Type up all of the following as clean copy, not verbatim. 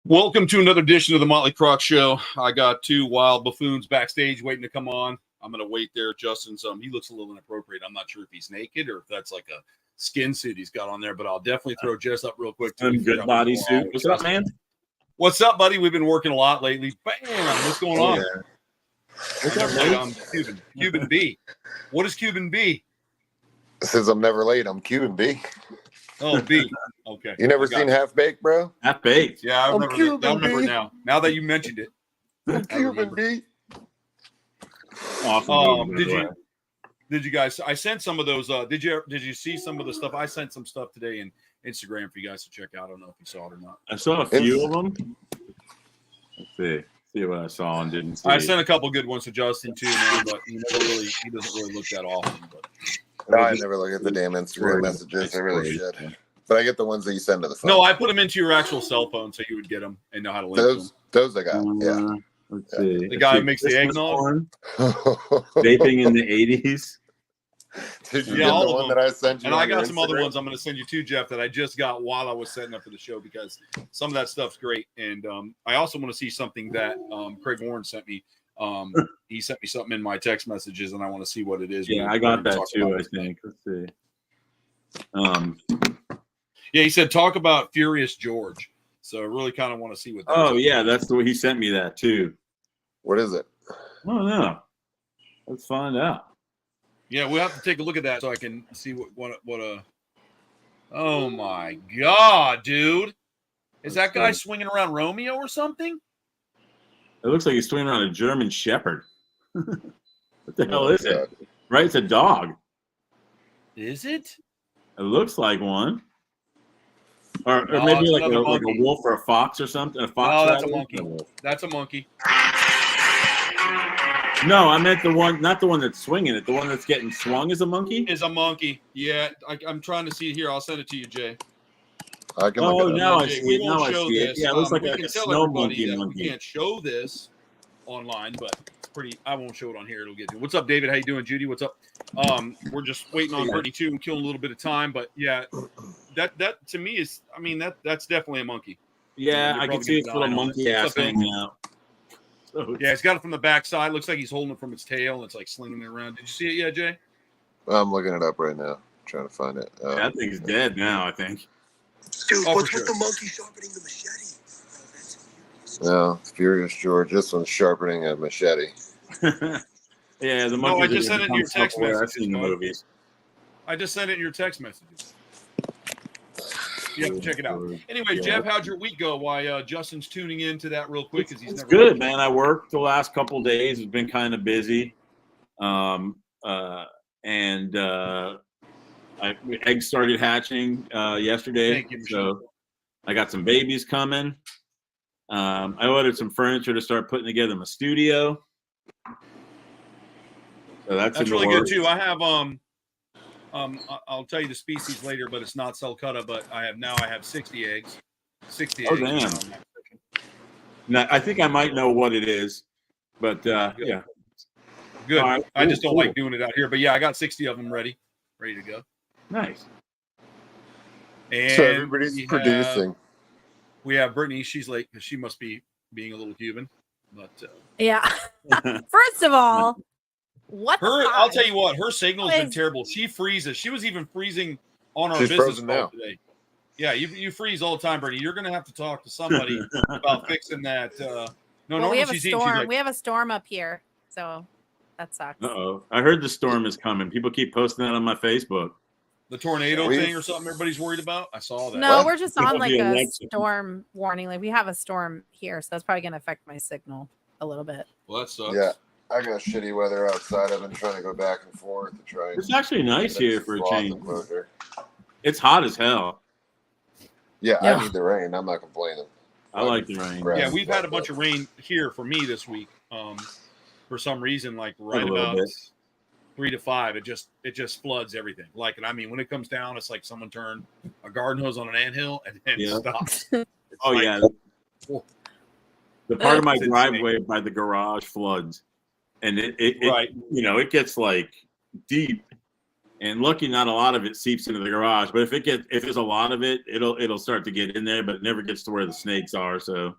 Welcome to another edition of the Motley Croc Show. I got two wild buffoons backstage waiting to come on. I'm going to wait there. Justin's, he looks a little inappropriate. I'm not sure if he's naked or if that's like a skin suit he's got on there, but I'll definitely throw Jess up real quick. Good bodysuit. What's up, man? What's up, buddy? We've been working a lot lately. Bam! What's going on? Yeah. What's up, man? Cuban B. What is Cuban B? Since I'm never late, I'm Cuban B. Oh, B. Okay. You never seen Half Baked, bro? Half Baked. Yeah, I remember it now. Now that you mentioned it. I'm Cuban B. Awesome. Did you guys? I sent some of those. Did you see some of the stuff? I sent some stuff today in Instagram for you guys to check out. I don't know if you saw it or not. I saw a few of them. Let's see what I saw and didn't see. I sent a couple good ones to Justin too, man, but he doesn't really look that often. But no, I never look at the damn Instagram messages. I really should. But I get the ones that you send to the phone. No, I put them into your actual cell phone so you would get them and know how to link them. Those I got. Yeah. Let's see. The guy who makes the eggnog. Vaping in the 80s. Did you get the one that I sent you? And I got some other ones I'm going to send you too, Jeff, that I just got while I was setting up for the show because some of that stuff's great. And I also want to see something that Craig Warren sent me. He sent me something in my text messages, and I want to see what it is. Yeah, I got that too, I think. Let's see. Yeah, he said, talk about Furious George. So I really kind of want to see what that is. Oh, yeah, that's the way he sent me that too. What is it? I don't know. Let's find out. Yeah, we'll have to take a look at that so I can see what oh my God, dude. Is that guy swinging around Romeo or something? It looks like he's swinging around a German Shepherd. What the hell is it? Right, it's a dog. Is it? It looks like one. Or maybe like a wolf or a fox or something. A fox. Oh, that's a monkey. That's a monkey. No, I meant the one, not the one that's swinging it. The one that's getting swung is a monkey? Is a monkey. Yeah, I'm trying to see it here. I'll send it to you, Jay. I can look it up. Now I see it. Now I see it. Yeah, it looks like a snow monkey. We can't show this online, but it's pretty. I won't show it on here. It'll get you. What's up, David? How you doing, Judy? What's up? We're just waiting on Brittany too and killing a little bit of time, but yeah, that to me is. I mean, that's definitely a monkey. Yeah, I can see its little monkey ass hanging out. Yeah, it's got it from the back side. Looks like he's holding it from its tail. And it's like slinging it around. Did you see it yet, Jay? I'm looking it up right now. Trying to find it. That thing's dead now, I think. Dude, what's with the monkey sharpening the machete? No, Furious George. This one's sharpening a machete. Yeah, the monkey. No, I just sent it in your text messages. I've seen the movies. I just sent it in your text messages. You have to check it out. Anyway, Jeff, how'd your week go? Why Justin's tuning into that real quick because he's it's never good, man. I worked the last couple of days. It's been kind of busy. Eggs started hatching yesterday. So I got some babies coming. I ordered some furniture to start putting together my studio. So that's really good too. I have I'll tell you the species later, but it's not sulcutta. But I have 60 eggs. 60 eggs. Damn. Now, I think I might know what it is, but yeah. Good. Right, I just don't like doing it out here, but yeah, I got 60 of them ready to go. Nice. And so everybody's producing. We have Brittany. She's late because she must be being a little Cuban. But yeah. First of all, I'll tell you what, her signal has been terrible. She freezes. She was even freezing on our business call today. Yeah, you freeze all the time, Brittany. You're going to have to talk to somebody about fixing that. We have a storm. We have a storm up here, so that sucks. I heard the storm is coming. People keep posting that on my Facebook. The tornado thing or something everybody's worried about? I saw that. No, we're just on like a storm warning. Like we have a storm here, so that's probably going to affect my signal a little bit. Well, that sucks. Yeah. I got shitty weather outside. I've been trying to go back and forth to try. It's actually nice here for a change. It's hot as hell. Yeah, I need the rain. I'm not complaining. I like the rain. Yeah, we've had a bunch of rain here for me this week. For some reason, like right about 3 to 5, it just floods everything. Like, and I mean, when it comes down, it's like someone turned a garden hose on an anthill and then stops. Yeah. The part of my driveway by the garage floods. And it gets like deep And lucky, not a lot of it seeps into the garage. But if there's a lot of it, it'll start to get in there, but it never gets to where the snakes are. So,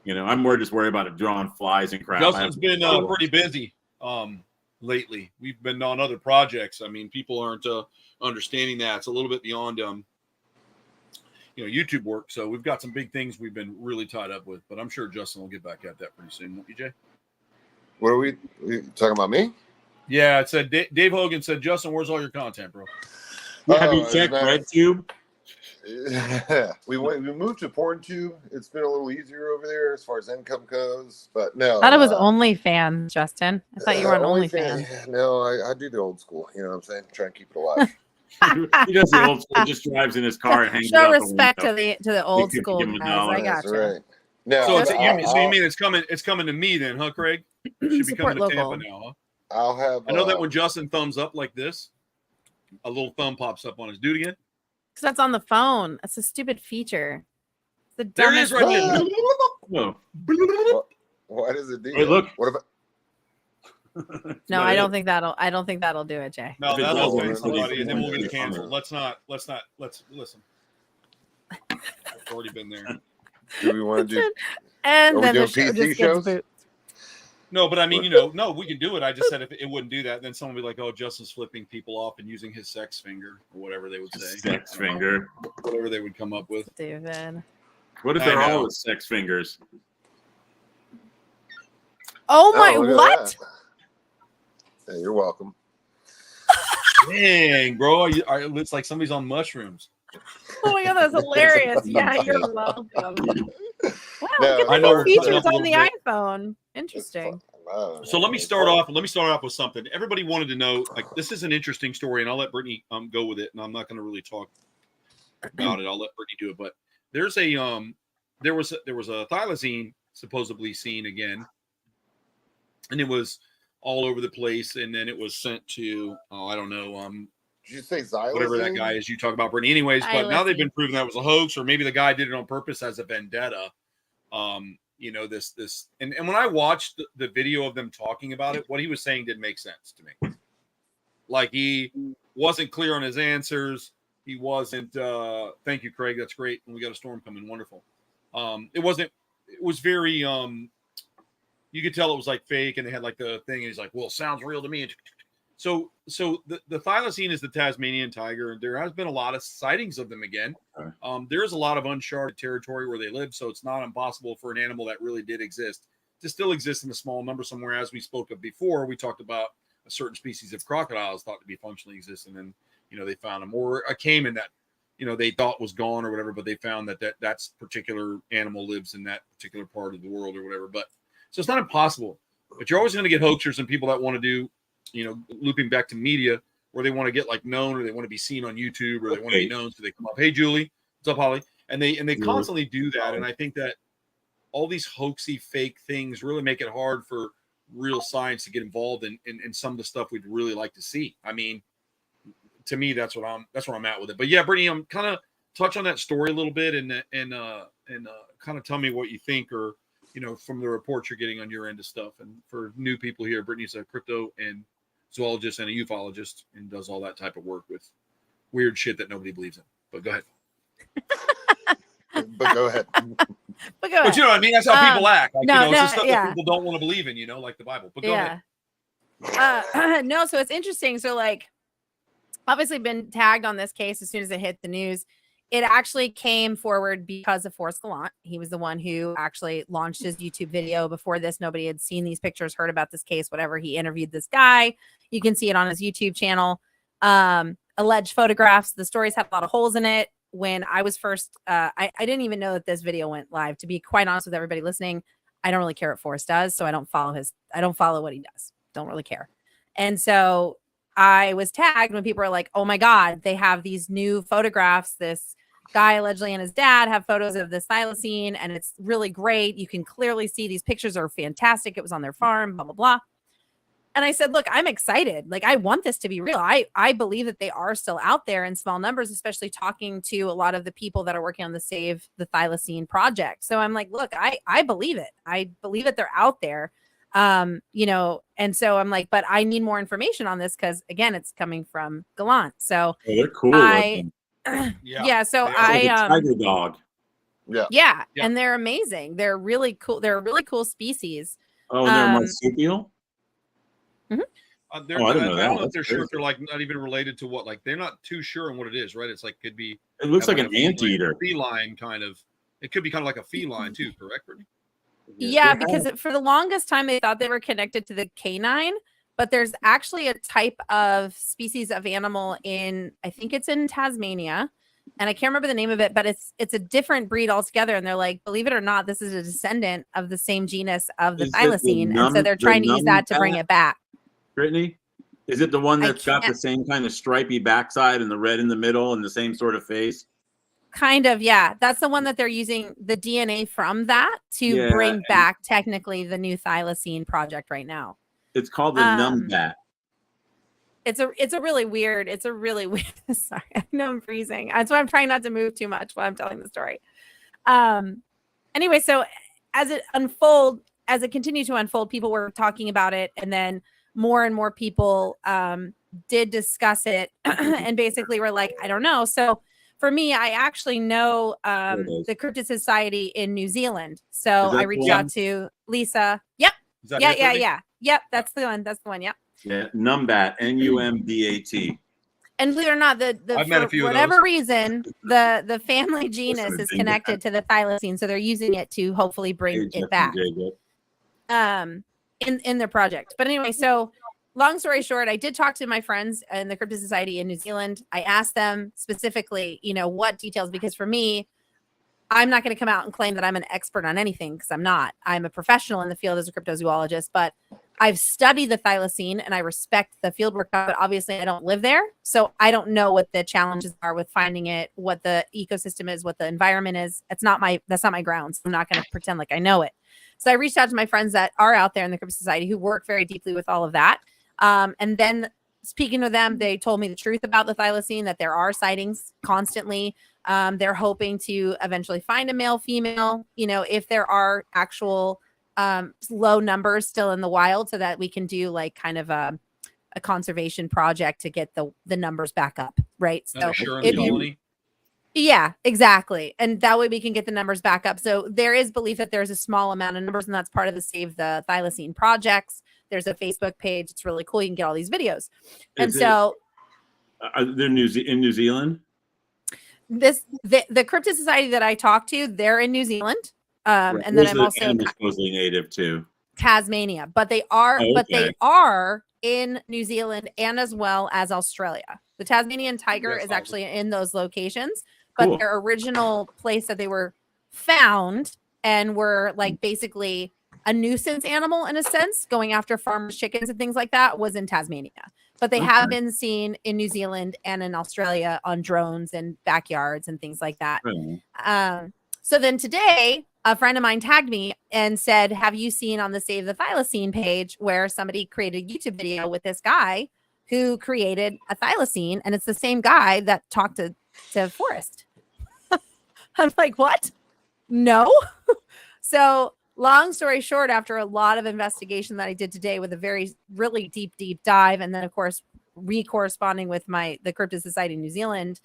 I'm more just worried about it drawing flies and crap. Justin's been pretty busy lately. We've been on other projects. I mean, people aren't understanding that. It's a little bit beyond YouTube work. So we've got some big things we've been really tied up with. But I'm sure Justin will get back at that pretty soon, won't you, Jay? What are we talking about? Me? Yeah, it said Dave Hogan said, Justin, where's all your content, bro? Have you checked RedTube? Yeah, we moved to PornTube. It's been a little easier over there as far as income goes, but no. I thought it was OnlyFans, Justin. I thought you were on OnlyFans. Yeah, no, I do the old school. You know what I'm saying? Try and keep it alive. He does the old school. Just drives in his car and hangs. Show respect to the old school guys. I got you. Right. No, so you mean it's coming to me then, huh, Craig? It should be coming to Tampa now, huh? I'll have. I know that when Justin thumbs up like this, a little thumb pops up on his. Do it again. Because that's on the phone. That's a stupid feature. There it is right there. No. Why does it do? Hey, look. What about? No, I don't think that'll do it, Jay. No, that'll offend somebody, and then we'll get canceled. Let's listen. I've already been there. Do we want to do? And then the show PC just shows? gets boot. No, but I mean, no, we can do it. I just said if it wouldn't do that, then someone would be like, "Oh, Justin's flipping people off and using his sex finger or whatever they would say." Sex finger. Whatever they would come up with. David. What if they're all with sex fingers? Oh my! What? Yeah, you're welcome. Dang, bro, it's like somebody's on mushrooms. Oh my god, that's hilarious! Yeah, you're welcome. Wow, No, look at the features on the iPhone. Interesting. So let me start off with something. Everybody wanted to know, like, this is an interesting story, and I'll let Brittany go with it, and I'm not going to really talk about it. I'll let Brittany do it. But there's a there was a thylacine supposedly seen again, and it was all over the place, and then it was sent to I don't know did you say xylazine? Whatever that guy is you talk about, Brittany. Anyways, but now they've been proving that was a hoax, or maybe the guy did it on purpose as a vendetta. This and when I watched the video of them talking about it, what he was saying didn't make sense to me. Like, he wasn't clear on his answers. He wasn't thank you, Craig, that's great. And we got a storm coming, wonderful. It was very you could tell it was like fake, and they had like the thing, and he's like, well, it sounds real to me. So the thylacine is the Tasmanian tiger, and there has been a lot of sightings of them again. There's a lot of uncharted territory where they live, so it's not impossible for an animal that really did exist to still exist in a small number somewhere. As we spoke of before, we talked about a certain species of crocodiles thought to be functionally existing, and they found them, or a caiman that they thought was gone or whatever, but they found that particular animal lives in that particular part of the world or whatever. But so it's not impossible, but you're always going to get hoaxers and people that want to do, looping back to media, where they want to get like known, or they want to be seen on YouTube, or they want to be known. So they come up, hey, Julie, what's up, Holly? And they constantly do that. And I think that all these hoaxy fake things really make it hard for real science to get involved in some of the stuff we'd really like to see. I mean, to me, that's where I'm at with it. But yeah, Brittany, I'm kind of touch on that story a little bit and kind of tell me what you think, or from the reports you're getting on your end of stuff. And for new people here, Brittany's a crypto and zoologist and a ufologist, and does all that type of work with weird shit that nobody believes in. But go ahead. But go ahead. But you know what I mean? That's how people act. Like, it's just stuff that people don't want to believe in, like the Bible. But go ahead. No, so it's interesting. So, like, obviously been tagged on this case as soon as it hit the news. It actually came forward because of Forrest Gallant. He was the one who actually launched his YouTube video. Before this, nobody had seen these pictures, heard about this case, whatever. He interviewed this guy. You can see it on his YouTube channel. Alleged photographs. The stories had a lot of holes in it. When I was first, I didn't even know that this video went live. To be quite honest with everybody listening, I don't really care what Forrest does, so I don't follow what he does. Don't really care. And so I was tagged when people were like, oh my God, they have these new photographs. This guy allegedly and his dad have photos of this thylacine, and it's really great. You can clearly see these pictures are fantastic. It was on their farm, blah, blah, blah. And I said, look, I'm excited. Like, I want this to be real. I believe that they are still out there in small numbers, especially talking to a lot of the people that are working on the Save the Thylacine project. So I'm like, look, I believe it. I believe that they're out there. You know, and so I'm like, but I need more information on this because again, it's coming from Gallant. So they're cool. yeah, so they are. I Tiger dog. yeah, and they're amazing. They're really cool. They're a really cool species. Oh, and they're marsupial. I didn't know that. don't know if That's they're sure crazy. if they're like not even related to what, like they're not too sure on what it is, right? It's like could be. It looks like an a anteater. feline kind of. It could be kind of like a feline too, correct, Brittany? Yeah, because for the longest time they thought they were connected to the canine, but there's actually a type of species of animal in, I think it's in Tasmania, and I can't remember the name of it, but it's a different breed altogether. And they're like, believe it or not, this is a descendant of the same genus of the thylacine, and so they're trying to use that to bring it back. Brittany, is it the one that's got the same kind of stripy backside and the red in the middle and the same sort of face? Kind of, yeah. That's the one that they're using the DNA from that to bring back technically the new thylacine project right now. It's called the numbat. It's a really weird, sorry, I know I'm freezing. That's why I'm trying not to move too much while I'm telling the story. Anyway, so as it continued to unfold, people were talking about it, and then more and more people did discuss it and basically were like, I don't know. So for me, I actually know the Cryptid Society in New Zealand. So I reached out to Lisa. Yep. Yep. That's the one. Yep. Yeah. Numbat, Numbat. And believe it or not, for whatever reason, the family genus is connected to the thylacine. So they're using it to hopefully bring it back in their project. But anyway, so long story short, I did talk to my friends in the Cryptid Society in New Zealand. I asked them specifically, you know, what details, because for me, I'm not going to come out and claim that I'm an expert on anything, because I'm not. I'm a professional in the field as a cryptozoologist, but I've studied the thylacine and I respect the fieldwork, but obviously I don't live there. So I don't know what the challenges are with finding it, what the ecosystem is, what the environment is. That's not my grounds. I'm not going to pretend like I know it. So I reached out to my friends that are out there in the Cryptid Society who work very deeply with all of that. And then speaking to them, they told me the truth about the thylacine, that there are sightings constantly. They're hoping to eventually find a male, female, you know, if there are actual low numbers still in the wild, so that we can do like kind of a conservation project to get the numbers back up. Right. So yeah, exactly. And that way we can get the numbers back up. So there is belief that there's a small amount of numbers, and that's part of the Save the Thylacine projects. There's a Facebook page. It's really cool. You can get all these videos. And so they're in New Zealand. The Cryptid Society that I talked to, they're in New Zealand. Right. And then I'm also supposedly native to Tasmania, but they are in New Zealand and as well as Australia. The Tasmanian tiger is actually in those locations, but their original place that they were found and were like basically a nuisance animal in a sense, going after farmers' chickens and things like that, was in Tasmania. But they have been seen in New Zealand and in Australia on drones and backyards and things like that. So then today, a friend of mine tagged me and said, have you seen on the Save the Thylacine page where somebody created a YouTube video with this guy who created a thylacine? And it's the same guy that talked to Forrest. I'm like, what? No. So long story short, after a lot of investigation that I did today with a really deep dive, and then of course corresponding with the Cryptid Society in New Zealand,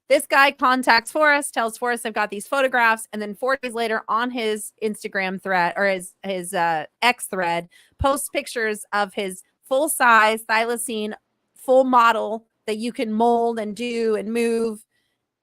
this guy contacts Forrest, tells Forrest I've got these photographs, and then 4 days later on his Instagram thread or his X thread posts pictures of his full-size thylacine full model that you can mold and do and move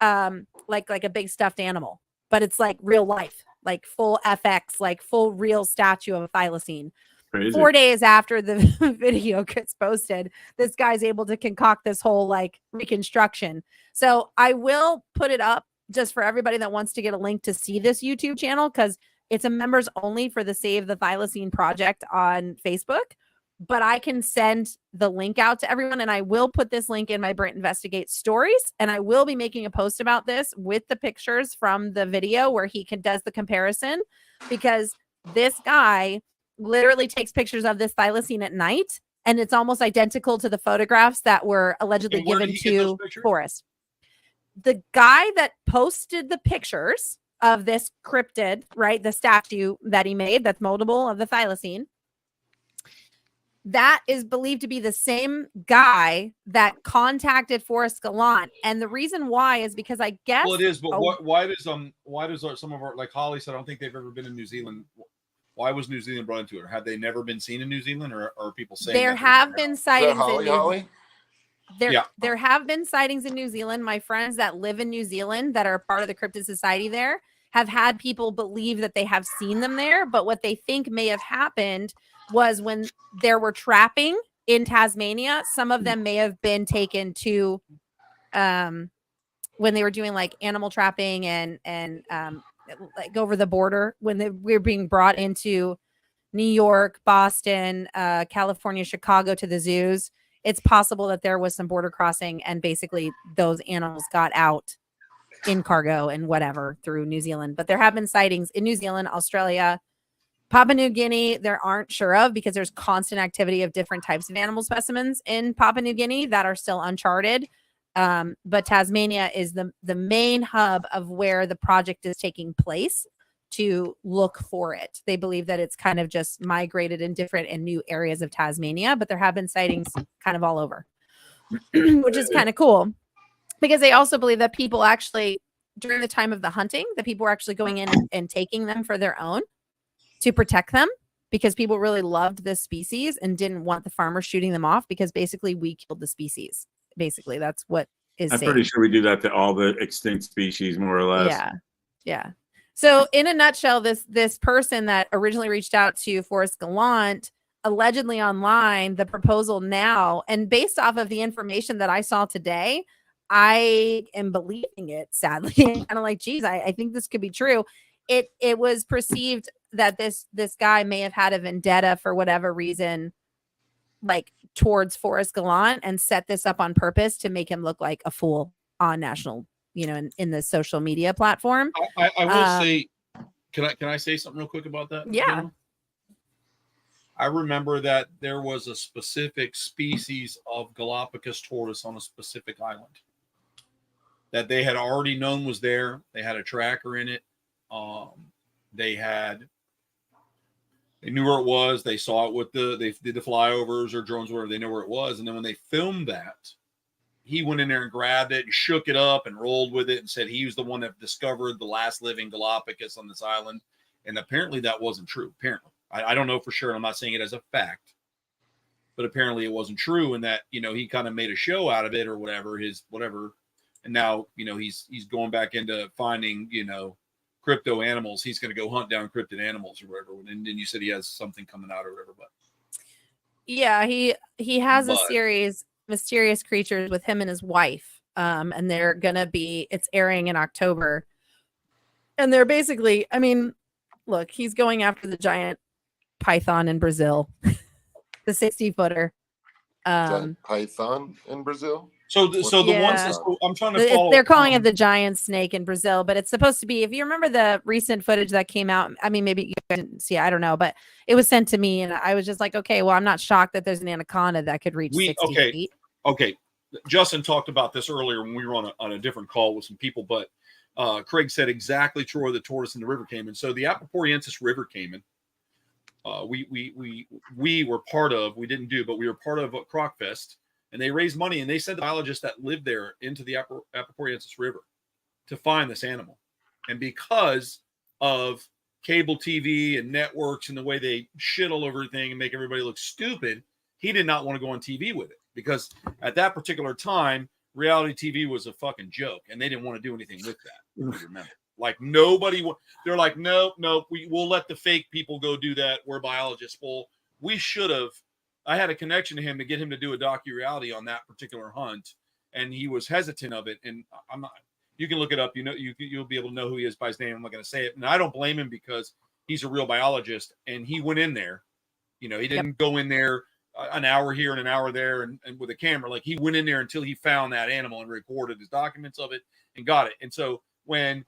like a big stuffed animal. But it's like real life, like full FX, like full real statue of a thylacine. Crazy. 4 days after the video gets posted, this guy's able to concoct this whole like reconstruction. So I will put it up just for everybody that wants to get a link to see this YouTube channel, because it's a members only for the Save the Thylacine project on Facebook. But I can send the link out to everyone, and I will put this link in my Brent Investigate stories, and I will be making a post about this with the pictures from the video where he does the comparison, because this guy literally takes pictures of this thylacine at night, and it's almost identical to the photographs that were allegedly given to Forrest. The guy that posted the pictures of this cryptid, right? The statue that he made that's moldable of the thylacine. That is believed to be the same guy that contacted Forrest Gallant. And the reason why is because I guess. Well, it is, but why does some of our, like Holly said, I don't think they've ever been in New Zealand. Why was New Zealand brought into it? Or have they never been seen in New Zealand, or are people saying there have been sightings Holly, in Holly? There have been sightings in New Zealand. My friends that live in New Zealand that are part of the Cryptid Society there have had people believe that they have seen them there. But what they think may have happened was when there were trapping in Tasmania, some of them may have been taken to when they were doing like animal trapping and like over the border when they were being brought into New York, Boston, California, Chicago to the zoos. It's possible that there was some border crossing and basically those animals got out in cargo and whatever through New Zealand. But there have been sightings in New Zealand, Australia, Papua New Guinea. There aren't sure of because there's constant activity of different types of animal specimens in Papua New Guinea that are still uncharted. But Tasmania is the main hub of where the project is taking place to look for it. They believe that it's kind of just migrated in different and new areas of Tasmania, but there have been sightings kind of all over, which is kind of cool because they also believe that people actually, during the time of the hunting, that people were actually going in and taking them for their own to protect them because people really loved this species and didn't want the farmers shooting them off because basically we killed the species. Basically, that's what is. I'm pretty sure we do that to all the extinct species, more or less. Yeah, yeah. So, in a nutshell, this person that originally reached out to Forrest Gallant, allegedly online, the proposal now, and based off of the information that I saw today, I am believing it. Sadly, kind of like, geez, I think this could be true. It was perceived that this guy may have had a vendetta for whatever reason, like towards Forrest Gallant, and set this up on purpose to make him look like a fool on national, in the social media platform. I will say, can I say something real quick about that? Yeah. I remember that there was a specific species of Galapagos tortoise on a specific island that they had already known was there. They had a tracker in it. They knew where it was. They saw it they did the flyovers or drones, whatever. They know where it was. And then when they filmed that, he went in there and grabbed it and shook it up and rolled with it and said he was the one that discovered the last living Galapagos on this island. And apparently that wasn't true. Apparently, I don't know for sure. I'm not saying it as a fact, but apparently it wasn't true. And that, he kind of made a show out of it or whatever, And now, he's going back into finding, crypto animals. He's going to go hunt down cryptid animals or whatever. And then you said he has something coming out or whatever, but yeah, he has a series, Mysterious Creatures, with him and his wife. And they're going to it's airing in October. And they're basically, look, he's going after the giant python in Brazil, the 60-footer. Giant python in Brazil? So the ones I'm trying to follow. They're calling it the giant snake in Brazil, but it's supposed to be, if you remember the recent footage that came out, maybe you didn't see it, I don't know, but it was sent to me and I was just like, okay, well, I'm not shocked that there's an anaconda that could reach 60 feet. Okay. Justin talked about this earlier when we were on a different call with some people, but Craig said exactly true where the tortoise in the river came in. So the Apoporiensis River came in. We were part of, we didn't do, but we were part of Croc Fest. And they raised money, and they sent the biologists that lived there into the Apoporiensis River to find this animal. And because of cable TV and networks and the way they shit all over everything and make everybody look stupid, he did not want to go on TV with it. Because at that particular time, reality TV was a fucking joke, and they didn't want to do anything with that. If you remember, like nobody, they're like, nope, we'll let the fake people go do that. We're biologists. Well, we should have. I had a connection to him to get him to do a docu-reality on that particular hunt, and he was hesitant of it. And I'm not. You can look it up. You'll be able to know who he is by his name. I'm not going to say it, and I don't blame him because he's a real biologist, and he went in there. He didn't go in there an hour here and an hour there and with a camera. Like he went in there until he found that animal and recorded his documents of it and got it. And so when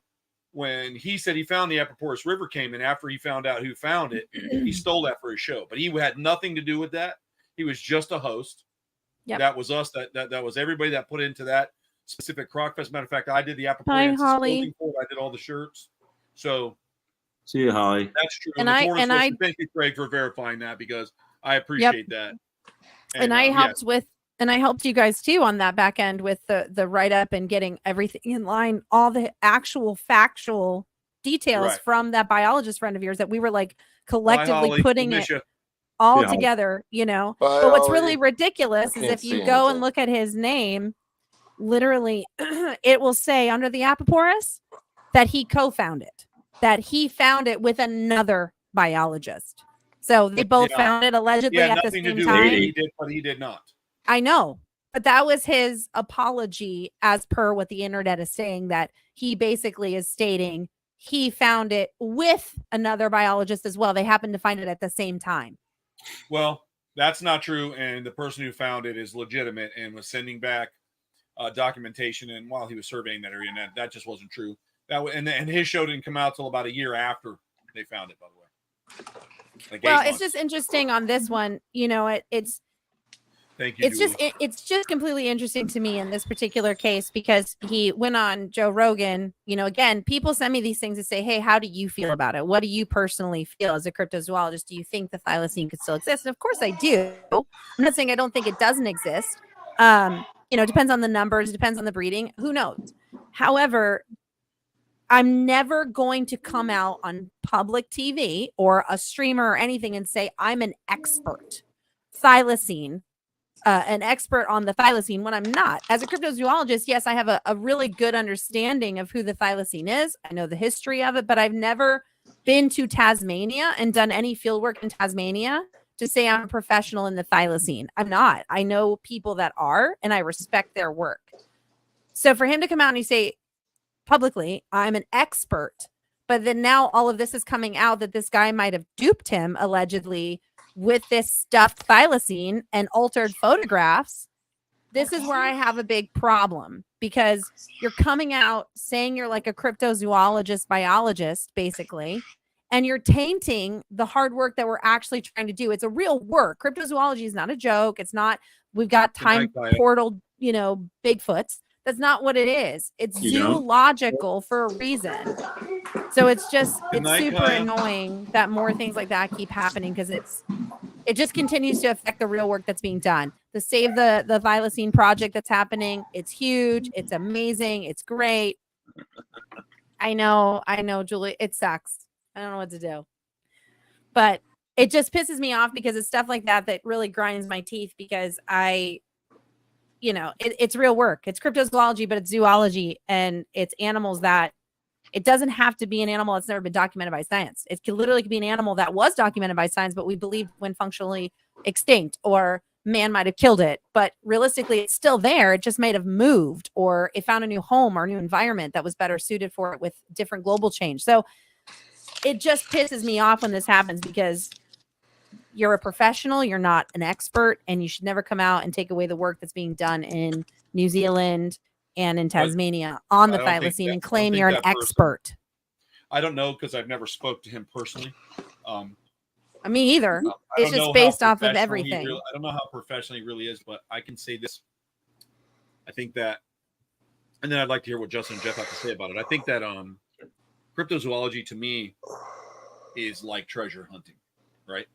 he said he found the Apoporius River came in, after he found out who found it, he stole that for his show. But he had nothing to do with that. He was just a host. Yep. That was us. That was everybody that put into that specific Croc Fest. Matter of fact, I did the Apoporiensis clothing for it. I did all the shirts. So See you, Holly. that's true. And thank you, Craig, for verifying that, because I appreciate that. And I helped with, and I helped you guys too on that back end with the write up and getting everything in line, all the actual factual details from that biologist friend of yours that we were like collectively putting it all together, you know. But what's really ridiculous is if you go and look at his name, literally it will say under the Apiporus that he co-founded, that he found it with another biologist. So they both found it allegedly at the same time. He did, but he did not. I know, but that was his apology, as per what the internet is saying, that he basically is stating he found it with another biologist as well. They happened to find it at the same time. Well, that's not true, and the person who found it is legitimate and was sending back documentation. And while he was surveying that area, and that just wasn't true. And his show didn't come out till about a year after they found it. By the way. Well, it's just interesting on this one. You know, it's. Thank you. It's just completely interesting to me in this particular case because he went on Joe Rogan. You know, again, people send me these things and say, "Hey, how do you feel about it? What do you personally feel as a cryptozoologist? Do you think the thylacine could still exist?" And of course, I do. I'm not saying I don't think it doesn't exist. You know, it depends on the numbers, it depends on the breeding. Who knows? However, I'm never going to come out on public TV or a streamer or anything and say I'm an expert thylacine. An expert on the thylacine when I'm not. As a cryptozoologist, yes, I have a really good understanding of who the thylacine is. I know the history of it, but I've never been to Tasmania and done any field work in Tasmania to say I'm a professional in the thylacine. I'm not. I know people that are, and I respect their work. So for him to come out and say publicly, I'm an expert, but then now all of this is coming out that this guy might have duped him allegedly with this stuffed thylacine and altered photographs. This is where I have a big problem because you're coming out saying you're like a cryptozoologist, biologist, basically, and you're tainting the hard work that we're actually trying to do. It's a real work. Cryptozoology is not a joke. It's not, we've got time portal, you know, Bigfoots. That's not what it is. It's zoological for a reason. So it's super annoying that more things like that keep happening because it just continues to affect the real work that's being done. The Save the Thylacine project that's happening, it's huge, it's amazing, it's great. I know, Julie, it sucks. I don't know what to do. But it just pisses me off because it's stuff like that that really grinds my teeth because it's real work. It's cryptozoology, but it's zoology and it's animals that it doesn't have to be an animal that's never been documented by science. It could literally be an animal that was documented by science, but we believe when functionally extinct or man might have killed it. But realistically, it's still there. It just might have moved or it found a new home or a new environment that was better suited for it with different global change. So it just pisses me off when this happens because you're a professional, you're not an expert, and you should never come out and take away the work that's being done in New Zealand and in Tasmania on the thylacine and claim you're an expert. I don't know because I've never spoke to him personally. Me either. It's just based off of everything. I don't know how professional he really is, but I can say this. I think that, and then I'd like to hear what Justin and Jeff have to say about it. I think that cryptozoology to me is like treasure hunting, right?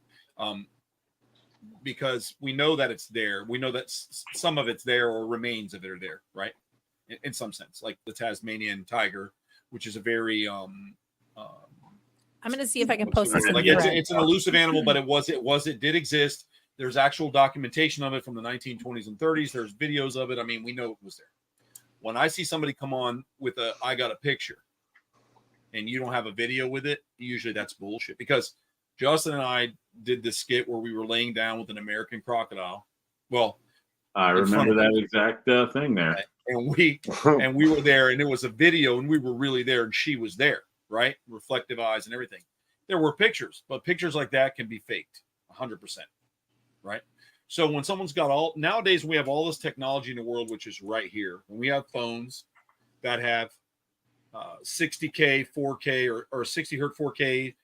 Because we know that it's there. We know that some of it's there or remains of it are there, right? In some sense, like the Tasmanian tiger, which is a very I'm going to see if I can post this. Like it's an elusive animal, but it did exist. There's actual documentation of it from the 1920s and 30s. There's videos of it. I mean, we know it was there. When I see somebody come on with I got a picture and you don't have a video with it, usually that's bullshit because Justin and I did this skit where we were laying down with an American crocodile. Well, I remember that exact thing there. And we were there, and it was a video, and we were really there, and she was there, right? Reflective eyes and everything. There were pictures, but pictures like that can be faked, 100%, right? So when someone's got nowadays we have all this technology in the world, which is right here. When we have phones that have 60K, 4K, or 60 hertz 4K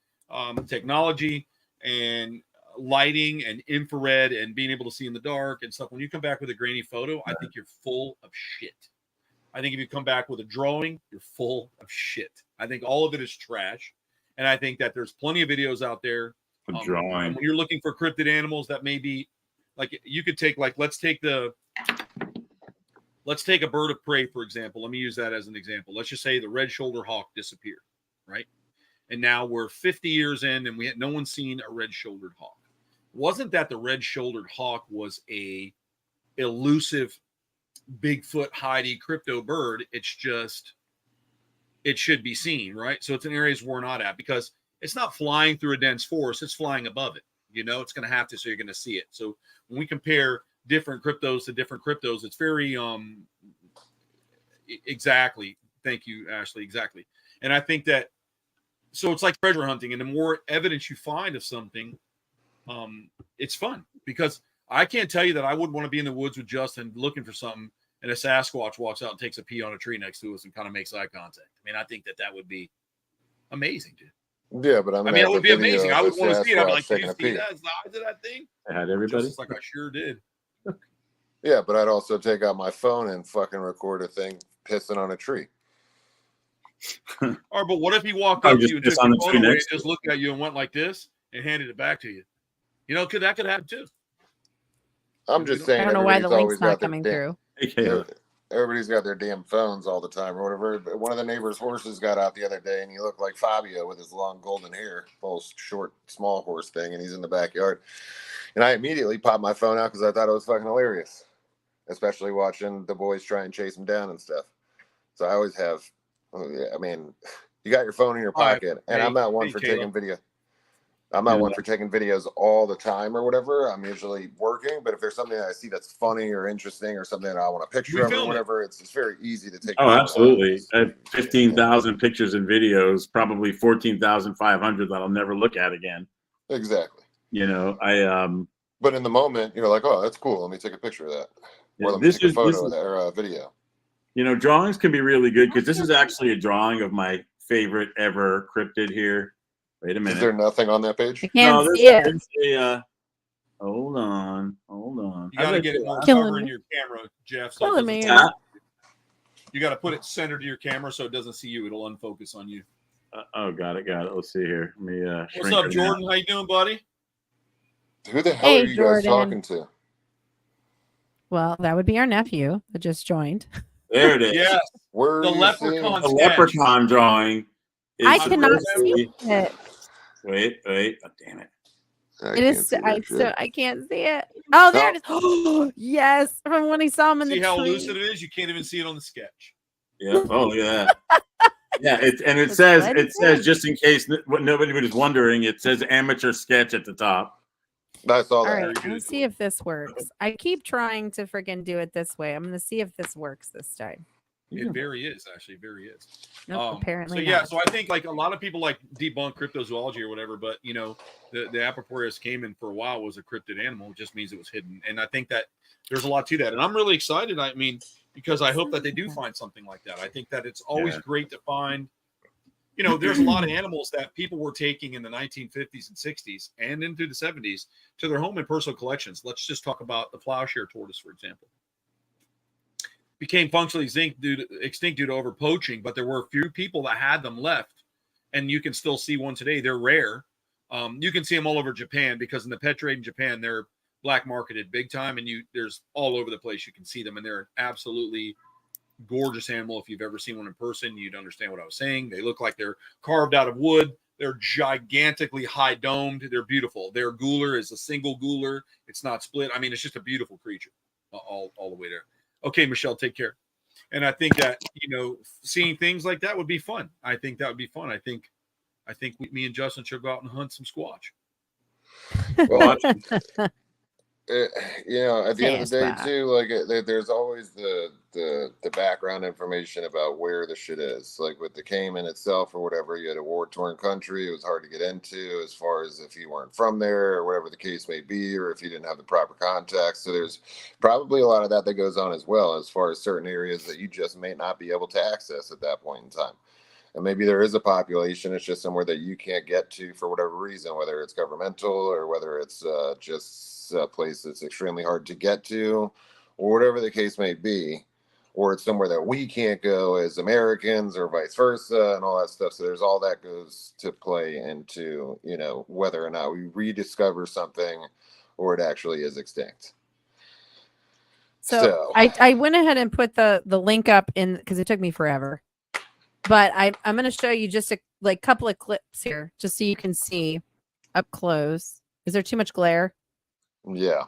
technology and lighting and infrared and being able to see in the dark and stuff. When you come back with a grainy photo, I think you're full of shit. I think if you come back with a drawing, you're full of shit. I think all of it is trash. And I think that there's plenty of videos out there. A drawing. And when you're looking for cryptid animals that may be like, you could take, like, let's take a bird of prey, for example. Let me use that as an example. Let's just say the red-shouldered hawk disappeared, right? And now we're 50 years in and no one's seen a red-shouldered hawk. Wasn't that the red-shouldered hawk was a elusive Bigfoot hidey crypto bird? It's just, it should be seen, right? So it's in areas we're not at, because it's not flying through a dense forest, it's flying above it. You know, it's going to have to, so you're going to see it. So when we compare different cryptos to different cryptos, it's very exactly. Thank you, Ashley. Exactly. And I think that, so it's like treasure hunting, and the more evidence you find of something, it's fun, because I can't tell you that I wouldn't want to be in the woods with Justin looking for something, and a Sasquatch walks out and takes a pee on a tree next to us and kind of makes eye contact. I mean, I think that would be amazing, dude. Yeah, but I mean, it would be amazing. I would want to see it. I'd be like, taking "Did you see that size of that thing?" I had everybody. Just like, I sure did. Yeah, but I'd also take out my phone and fucking record a thing pissing on a tree. All right, but what if he walked up to you and took on the the phone tree away and next to just looked at you and went like this and handed it back to you? You know, that could happen too. I'm just saying. I don't know why the everybody's link's always not got their coming damn- through. Everybody's got their damn phones all the time or whatever. But one of the neighbor's horses got out the other day, and he looked like Fabio with his long golden hair, little short, small horse thing, and he's in the backyard. And I immediately popped my phone out because I thought it was fucking hilarious, especially watching the boys try and chase him down and stuff. So I always have. I mean, you got your phone in your pocket, and I'm not one for taking video. I'm not one for taking videos all the time or whatever. I'm usually working, but if there's something that I see that's funny or interesting or something that I want a picture of or whatever, it's very easy to take. Oh, absolutely. I have 15,000 pictures and videos, probably 14,500 that I'll never look at again. Exactly. You know, but in the moment, you're like, oh, that's cool. Let me take a picture of that. Yeah, or let me take a photo of that or a video. You know, drawings can be really good, because this is actually a drawing of my favorite ever cryptid here. Wait a minute. Is there nothing on that page? I can't see it. Hold on. You got to get it more Killing cover in me. your camera, Jeff. So Killing me. You got to put it centered to your camera so it doesn't see you. It'll unfocus on you. Got it. Let's see here. Let me. What's up, Jordan? How you doing, buddy? Who the hell are you guys talking to? Well, that would be our nephew that just joined. There it is. Yes. Where The leprechaun. The leprechaun drawing. I cannot see it. Wait. Oh, damn it. It is. I can't see it. Oh, there it is. Oh, yes. From when he saw him in the tree. See how lucid it is? You can't even see it on the sketch. Yeah. Oh, yeah. Yeah. It says just in case nobody was wondering, it says amateur sketch at the top. That's all. All right. Let's see if this works. I keep trying to freaking do it this way. I'm going to see if this works this time. It very is, actually. Very is. Nope, apparently. So, yeah. not. So I think like a lot of people like debunk cryptozoology or whatever, but you know, the Apophorus caiman for a while was a cryptid animal. It just means it was hidden. And I think that there's a lot to that. And I'm really excited. I mean, because I hope that they do find something like that. I think that it's always great to find, you know, there's a lot of animals that people were taking in the 1950s and 60s and into the 70s to their home and personal collections. Let's just talk about the plowshare tortoise, for example. Became functionally extinct due to over poaching, but there were a few people that had them left, and you can still see one today. They're rare. You can see them all over Japan, because in the pet trade in Japan, they're black marketed big time, and there's all over the place. You can see them, and they're an absolutely gorgeous animal. If you've ever seen one in person, you'd understand what I was saying. They look like they're carved out of wood. They're gigantically high domed. They're beautiful. Their gular is a single gular. It's not split. I mean, it's just a beautiful creature all the way there. Okay, Michelle, take care. And I think that, you know, seeing things like that would be fun. I think that would be fun. I think me and Justin should go out and hunt some squatch. Well, you know, at the end of the day, too, like there's always the background information about where the shit is. Like with the caiman itself or whatever, you had a war-torn country. It was hard to get into as far as if you weren't from there or whatever the case may be, or if you didn't have the proper context. So there's probably a lot of that goes on as well, as far as certain areas that you just may not be able to access at that point in time. And maybe there is a population, it's just somewhere that you can't get to for whatever reason, whether it's governmental or whether it's just a place that's extremely hard to get to or whatever the case may be. or it's somewhere that we can't go as Americans or vice versa and all that stuff. So there's all that goes to play into, you know, whether or not we rediscover something or it actually is extinct. So I went ahead and put the link up in because it took me forever. But I'm going to show you just a couple of clips here just so you can see up close. Is there too much glare? Yeah.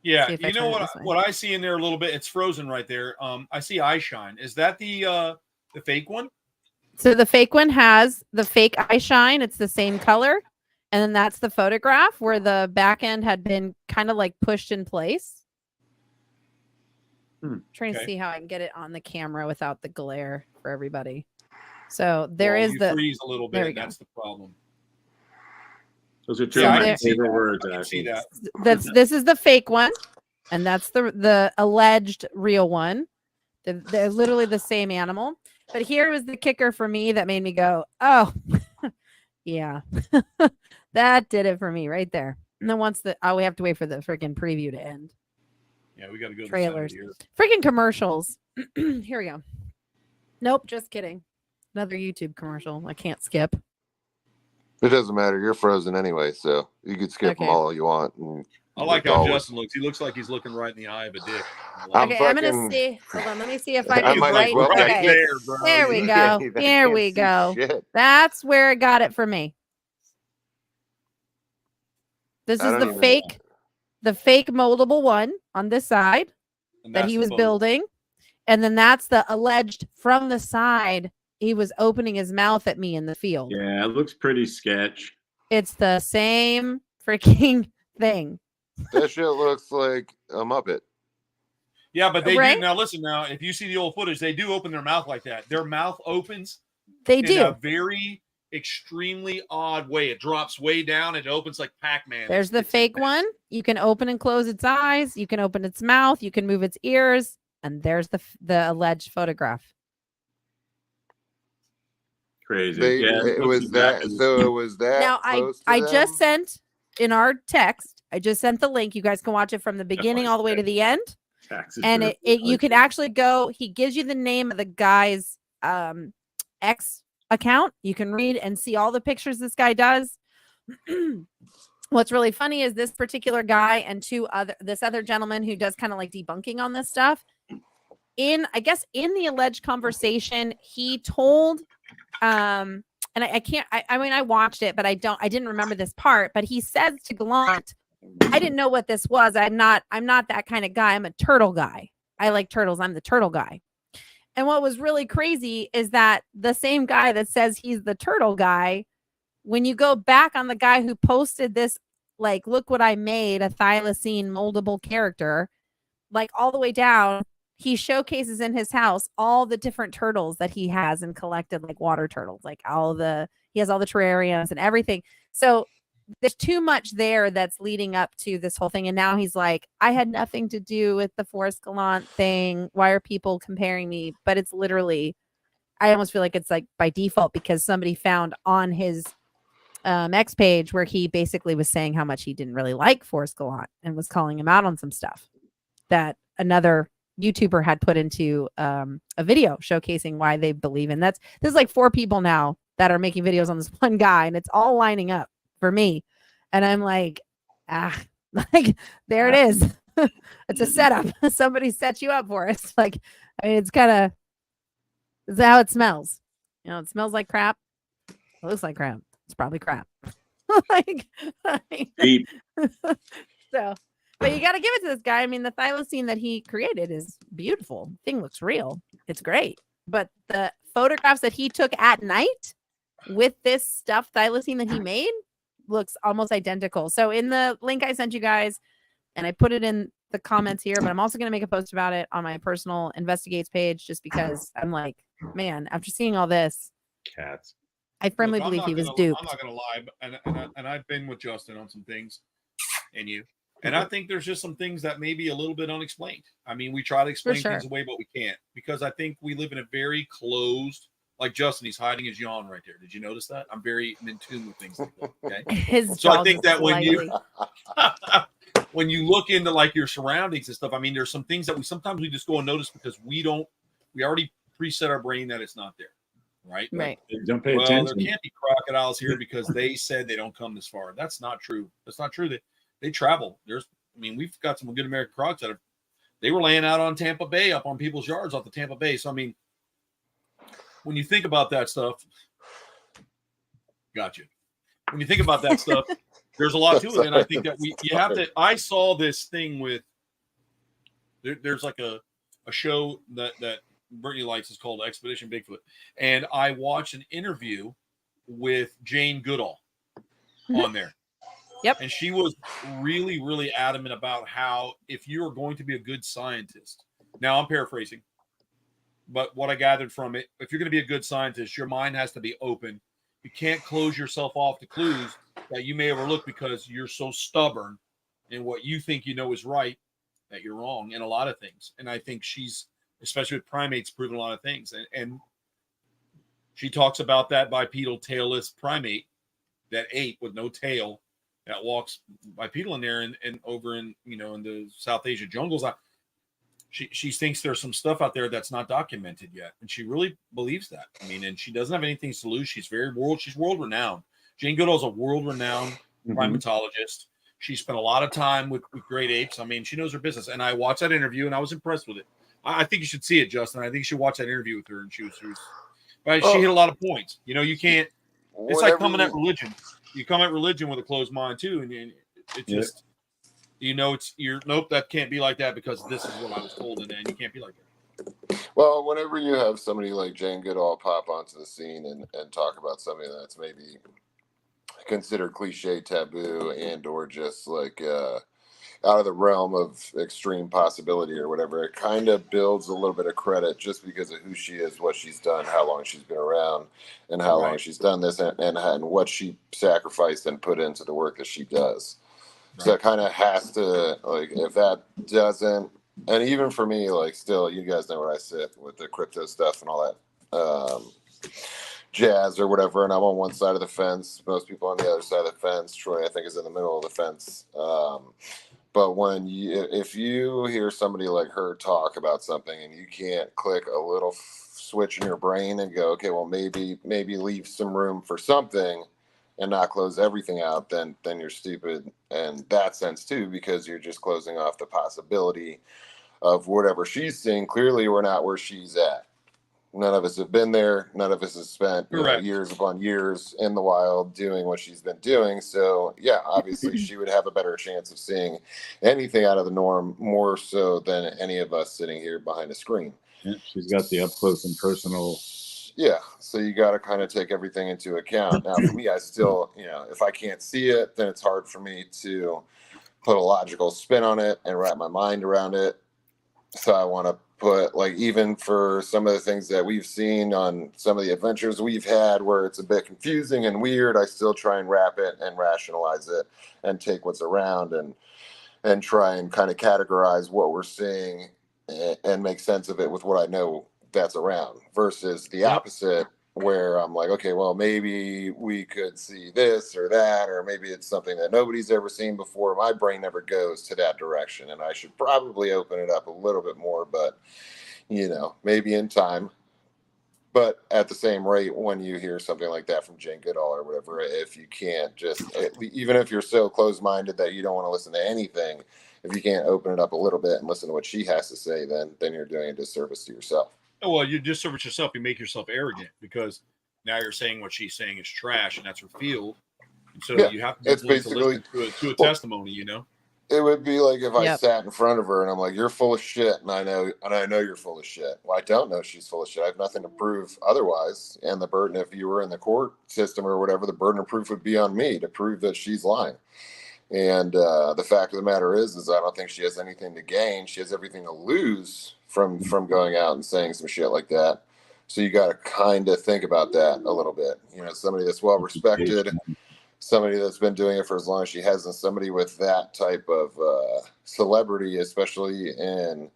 Yeah, you know what I see in there a little bit? It's frozen right there. I see eye shine. Is that the fake one? So the fake one has the fake eye shine. It's the same color. And then that's the photograph where the back end had been kind of like pushed in place. Trying to see how I can get it on the camera without the glare for everybody. So you freeze a little bit. That's the problem. Those are two of my favorite words. I see that. This is the fake one, and that's the alleged real one. They're literally the same animal. But here was the kicker for me that made me go, oh, yeah, that did it for me right there. And then once we have to wait for the freaking preview to end. Yeah, we got to go to trailers, freaking commercials. Here we go. Nope, just kidding. Another YouTube commercial. I can't skip. It doesn't matter. You're frozen anyway, so you could skip them all you want. I like how Justin looks. He looks like he's looking right in the eye of a dick. I'm gonna see. Hold on, let me see if I can there we go. Here we go. Shit. That's where it got it for me. This is the fake moldable one on this side that he was building. And then that's the alleged from the side. He was opening his mouth at me in the field. Yeah, it looks pretty sketch. It's the same freaking thing. That shit looks like a Muppet. Yeah, but they do. Now, listen, if you see the old footage, they do open their mouth like that. Their mouth opens. They do. In a very extremely odd way. It drops way down. It opens like Pac-Man. There's the fake one. You can open and close its eyes. You can open its mouth. You can move its ears. And there's the alleged photograph. Crazy. It was that. So it was that. Now I just sent in our text. I just sent the link. You guys can watch it from the beginning all the way to the end. And you can actually go. He gives you the name of the guy's X account. You can read and see all the pictures this guy does. What's really funny is this particular guy and this other gentleman who does kind of like debunking on this stuff. In the alleged conversation, he told, and I watched it, but I didn't remember this part, but he says to Gallant, I didn't know what this was. I'm not that kind of guy. I'm a turtle guy. I like turtles. I'm the turtle guy. And what was really crazy is that the same guy that says he's the turtle guy, when you go back on the guy who posted this, like, look what I made, a thylacine moldable character, like all the way down, he showcases in his house all the different turtles that he has and collected, like water turtles, like he has all the terrariums and everything. So there's too much there that's leading up to this whole thing. And now he's like, I had nothing to do with the Forrest Gallant thing. Why are people comparing me? But it's literally, I almost feel like it's like by default because somebody found on his X page where he basically was saying how much he didn't really like Forrest Gallant and was calling him out on some stuff that another YouTuber had put into a video showcasing why they believe in. This is like 4 people now that are making videos on this one guy, and it's all lining up for me. And I'm like, like there it is. It's a setup. Somebody set you up for us. Like, I mean, it's how it smells. You know, it smells like crap. It looks like crap. It's probably crap. So. But you got to give it to this guy. I mean, the thylacine that he created is beautiful. The thing looks real. It's great. But the photographs that he took at night with this stuff, thylacine that he made, looks almost identical. So in the link I sent you guys, and I put it in the comments here, but I'm also going to make a post about it on my personal Investigates page just because I'm like, man, after seeing all this, cats. I firmly believe he was duped. I'm not going to lie, and I've been with Justin on some things, and you. And I think there's just some things that may be a little bit unexplained. I mean, we try to explain things away, but we can't because I think we live in a very closed, like Justin, he's hiding his yawn right there. Did you notice that? I'm in tune with things like that. Okay. So I think that when you, when you look into like your surroundings and stuff, I mean, there's some things that we sometimes we just go and notice because we already preset our brain that it's not there, right? Right. Don't pay Well, attention. there can't be crocodiles here because they said they don't come this far. That's not true. That's not true. They travel. We've got some good American crocs they were laying out on Tampa Bay, up on people's yards off the Tampa Bay. So I mean, when you think about that stuff, gotcha. When you think about that stuff, there's a lot to it, and I think that you have to. I saw this thing with there's like a show that Brittany likes is called Expedition Bigfoot, and I watched an interview with Jane Goodall on there. Yep. And she was really, really adamant about how if you are going to be a good scientist, now I'm paraphrasing, but what I gathered from it, if you're going to be a good scientist, your mind has to be open. You can't close yourself off to clues that you may overlook because you're so stubborn in what you think you know is right that you're wrong in a lot of things. And I think she's, especially with primates, proven a lot of things. And she talks about that bipedal tailless primate, that ape with no tail, that walks bipedal in there and over in, in the South Asia jungles. She thinks there's some stuff out there that's not documented yet. And she really believes that. I mean, and she doesn't have anything to lose. She's world renowned. Jane Goodall's a world renowned primatologist. She spent a lot of time with great apes. I mean, she knows her business. And I watched that interview and I was impressed with it. I think you should see it, Justin. I think you should watch that interview with her. And she hit a lot of points. You can't, it's like coming at religion. You come at religion with a closed mind too, and it just nope, that can't be like that because this is what I was told, and you can't be like that. Well, whenever you have somebody like Jane Goodall pop onto the scene and talk about something that's maybe considered cliche, taboo, and or just like out of the realm of extreme possibility or whatever, it kind of builds a little bit of credit just because of who she is, what she's done, how long she's been around, and how long she's done this, and what she sacrificed and put into the work that she does. Right. So it kind of has to, like, if that doesn't, and even for me, like, still, you guys know where I sit with the crypto stuff and all that jazz or whatever, and I'm on one side of the fence, most people on the other side of the fence. Troy, I think, is in the middle of the fence. But if you hear somebody like her talk about something and you can't click a little switch in your brain and go, okay, well, maybe leave some room for something and not close everything out, then you're stupid in that sense too, because you're just closing off the possibility of whatever she's seeing. Clearly, we're not where she's at. None of us have been there. None of us have spent years upon years in the wild doing what she's been doing. So, yeah, obviously she would have a better chance of seeing anything out of the norm more so than any of us sitting here behind a screen. Yeah, she's got the up close and personal. Yeah, so you got to kind of take everything into account. Now, for me, I still, if I can't see it, then it's hard for me to put a logical spin on it and wrap my mind around it. So I want to put, like, even for some of the things that we've seen on some of the adventures we've had where it's a bit confusing and weird, I still try and wrap it and rationalize it and take what's around and try and kind of categorize what we're seeing and make sense of it with what I know that's around, versus the opposite where I'm like, okay, well, maybe we could see this or that, or maybe it's something that nobody's ever seen before. My brain never goes to that direction, and I should probably open it up a little bit more, but maybe in time. But at the same rate, when you hear something like that from Jane Goodall or whatever, if you can't just, even if you're so closed-minded that you don't want to listen to anything, if you can't open it up a little bit and listen to what she has to say, then you're doing a disservice to yourself. Oh, well, you disservice yourself. You make yourself arrogant because now you're saying what she's saying is trash, and that's her field. And so you have to be willing to listen to a testimony. It would be like if I sat in front of her and I'm like, "You're full of shit," and I know you're full of shit. Well, I don't know she's full of shit. I have nothing to prove otherwise. And the burden, if you were in the court system or whatever, the burden of proof would be on me to prove that she's lying. And the fact of the matter is I don't think she has anything to gain. She has everything to lose from going out and saying some shit like that. So you got to kind of think about that a little bit. Somebody that's well respected, somebody that's been doing it for as long as she has, and somebody with that type of celebrity, especially in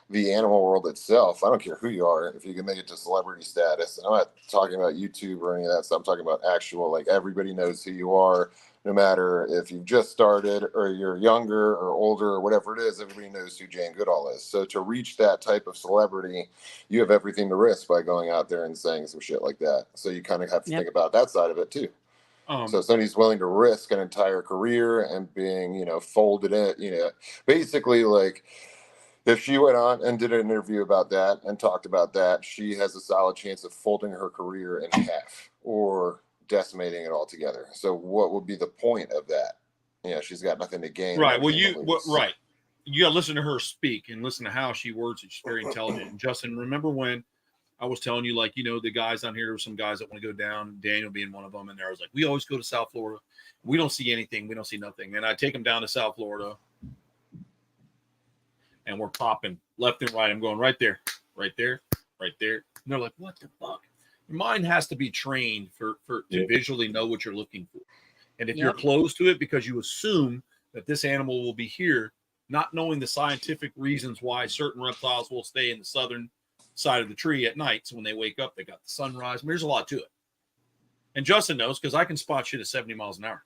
the animal world itself. I don't care who you are, if you can make it to celebrity status. And I'm not talking about YouTube or any of that stuff. I'm talking about actual, like, everybody knows who you are. no matter if you've just started or you're younger or older or whatever it is, everybody knows who Jane Goodall is. So to reach that type of celebrity, you have everything to risk by going out there and saying some shit like that. So you kind of have to think about that side of it too. So somebody's willing to risk an entire career and being, folded in, basically like if she went on and did an interview about that and talked about that, she has a solid chance of folding her career in half or decimating it altogether. So what would be the point of that? She's got nothing to gain. Right. Well, you got to listen to her speak and listen to how she words it. She's very intelligent. And Justin, remember when I was telling you, like, the guys down here, there were some guys that want to go down, Daniel being one of them. And I was like, we always go to South Florida. We don't see anything. We don't see nothing. And I take them down to South Florida and we're popping left and right. I'm going right there, right there, right there. And they're like, what the fuck? Your mind has to be trained to visually know what you're looking for. And if you're close to it because you assume that this animal will be here, not knowing the scientific reasons why certain reptiles will stay in the southern side of the tree at night. So when they wake up, they got the sunrise. I mean, there's a lot to it. And Justin knows because I can spot shit at 70 miles an hour.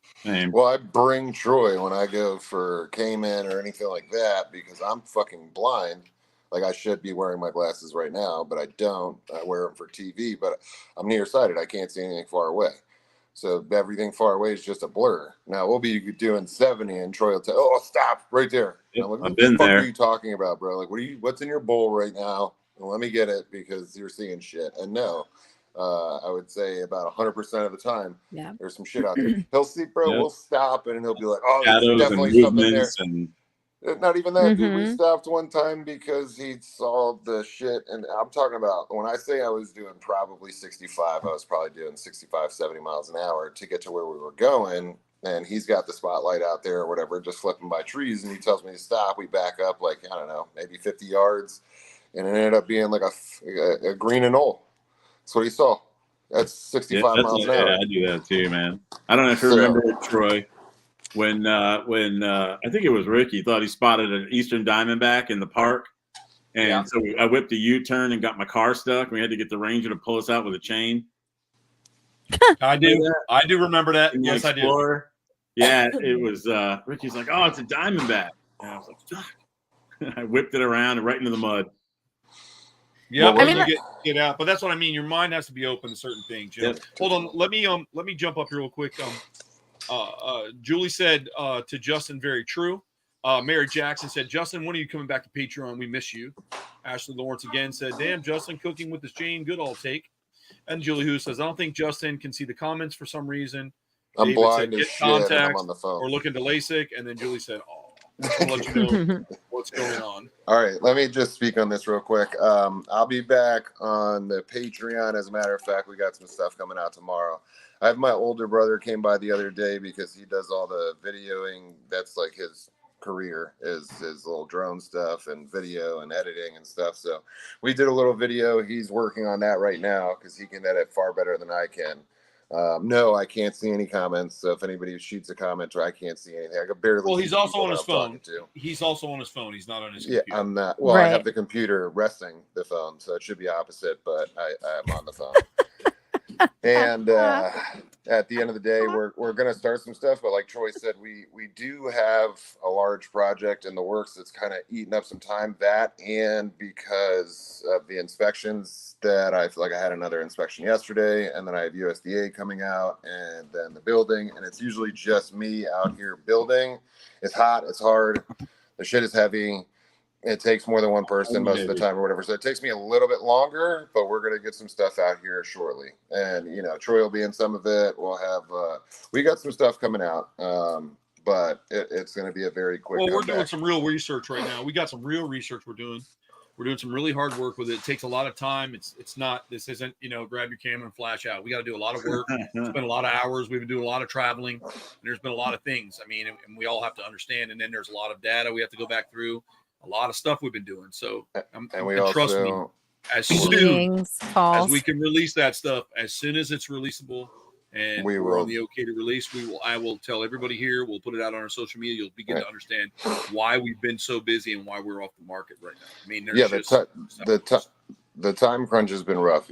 Well, I bring Troy when I go for Cayman or anything like that because I'm fucking blind. Like I should be wearing my glasses right now, but I don't. I wear them for TV, but I'm nearsighted. I can't see anything far away. So everything far away is just a blur. Now we'll be doing 70 and Troy will tell, oh, stop right there. Yep, like, I've been there. What are you talking about, bro? Like, what's in your bowl right now? And let me get it because you're seeing shit. And no, I would say about 100% of the time, there's some shit out there. He'll see, bro, we'll stop and he'll be like, oh, there's definitely something there. Not even that, dude. We stopped one time because he saw the shit. And I'm talking about when I say I was doing probably 65, I was probably doing 65, 70 miles an hour to get to where we were going. And he's got the spotlight out there or whatever, just flipping by trees. And he tells me to stop. We back up like, I don't know, maybe 50 yards. And it ended up being like a green and old. That's what he saw. That's 65 miles an hour. Yeah, I do that too, man. I don't know if you remember it, Troy. When I think it was Ricky thought he spotted an Eastern Diamondback in the park, and so I whipped a U-turn and got my car stuck. We had to get the ranger to pull us out with a chain. I do remember that. Yes, I do. Yeah, it was Ricky's like, oh, it's a Diamondback. And I was like, fuck. I whipped it around and right into the mud. Yeah, get out. But that's what I mean. Your mind has to be open to certain things. Hold on. Let me jump up here real quick. Julie said to Justin, very true. Mary Jackson said, Justin, when are you coming back to Patreon? We miss you. Ashley Lawrence again said, damn, Justin cooking with this Jane Goodall take. And Julie Who says, I don't think Justin can see the comments for some reason. I'm David blind said, as shit and I'm on the phone. Or looking to LASIK. And then Julie said, oh, I'll let you know what's going on. All right, let me just speak on this real quick. I'll be back on the Patreon. As a matter of fact, we got some stuff coming out tomorrow. I have my older brother came by the other day because he does all the videoing. That's like his career is his little drone stuff and video and editing and stuff. So we did a little video. He's working on that right now because he can edit far better than I can. No, I can't see any comments. So if anybody shoots a comment, I can't see anything. I can barely. Well, he's also on his phone. He's also on his phone. He's not on his computer. I'm not. Well, I have the computer resting the phone, so it should be opposite. But I'm on the phone. And at the end of the day, we're gonna start some stuff. But like Troy said, we do have a large project in the works that's kind of eating up some time. That and because of the inspections that I feel like I had another inspection yesterday, and then I have USDA coming out, and then the building, and it's usually just me out here building. It's hot, it's hard, the shit is heavy. It takes more than one person most of the time or whatever. So it takes me a little bit longer, but we're going to get some stuff out here shortly. And, Troy will be in some of it. We'll have, we got some stuff coming out, but it's going to be a very quick Well, we're doing some real research right now. We got some real research we're doing. We're doing some really hard work with it. It takes a lot of time. This isn't, grab your camera and flash out. We got to do a lot of work, spend a lot of hours. We've been doing a lot of traveling. And there's been a lot of things. I mean, and we all have to understand. And then there's a lot of data we have to go back through. A lot of stuff we've been doing. So, and we also trust me, as soon as we can release that stuff, as soon as it's releasable, and we're on the okay to release, I will tell everybody here. We'll put it out on our social media. You'll begin to understand why we've been so busy and why we're off the market right now. I mean, the time crunch has been rough.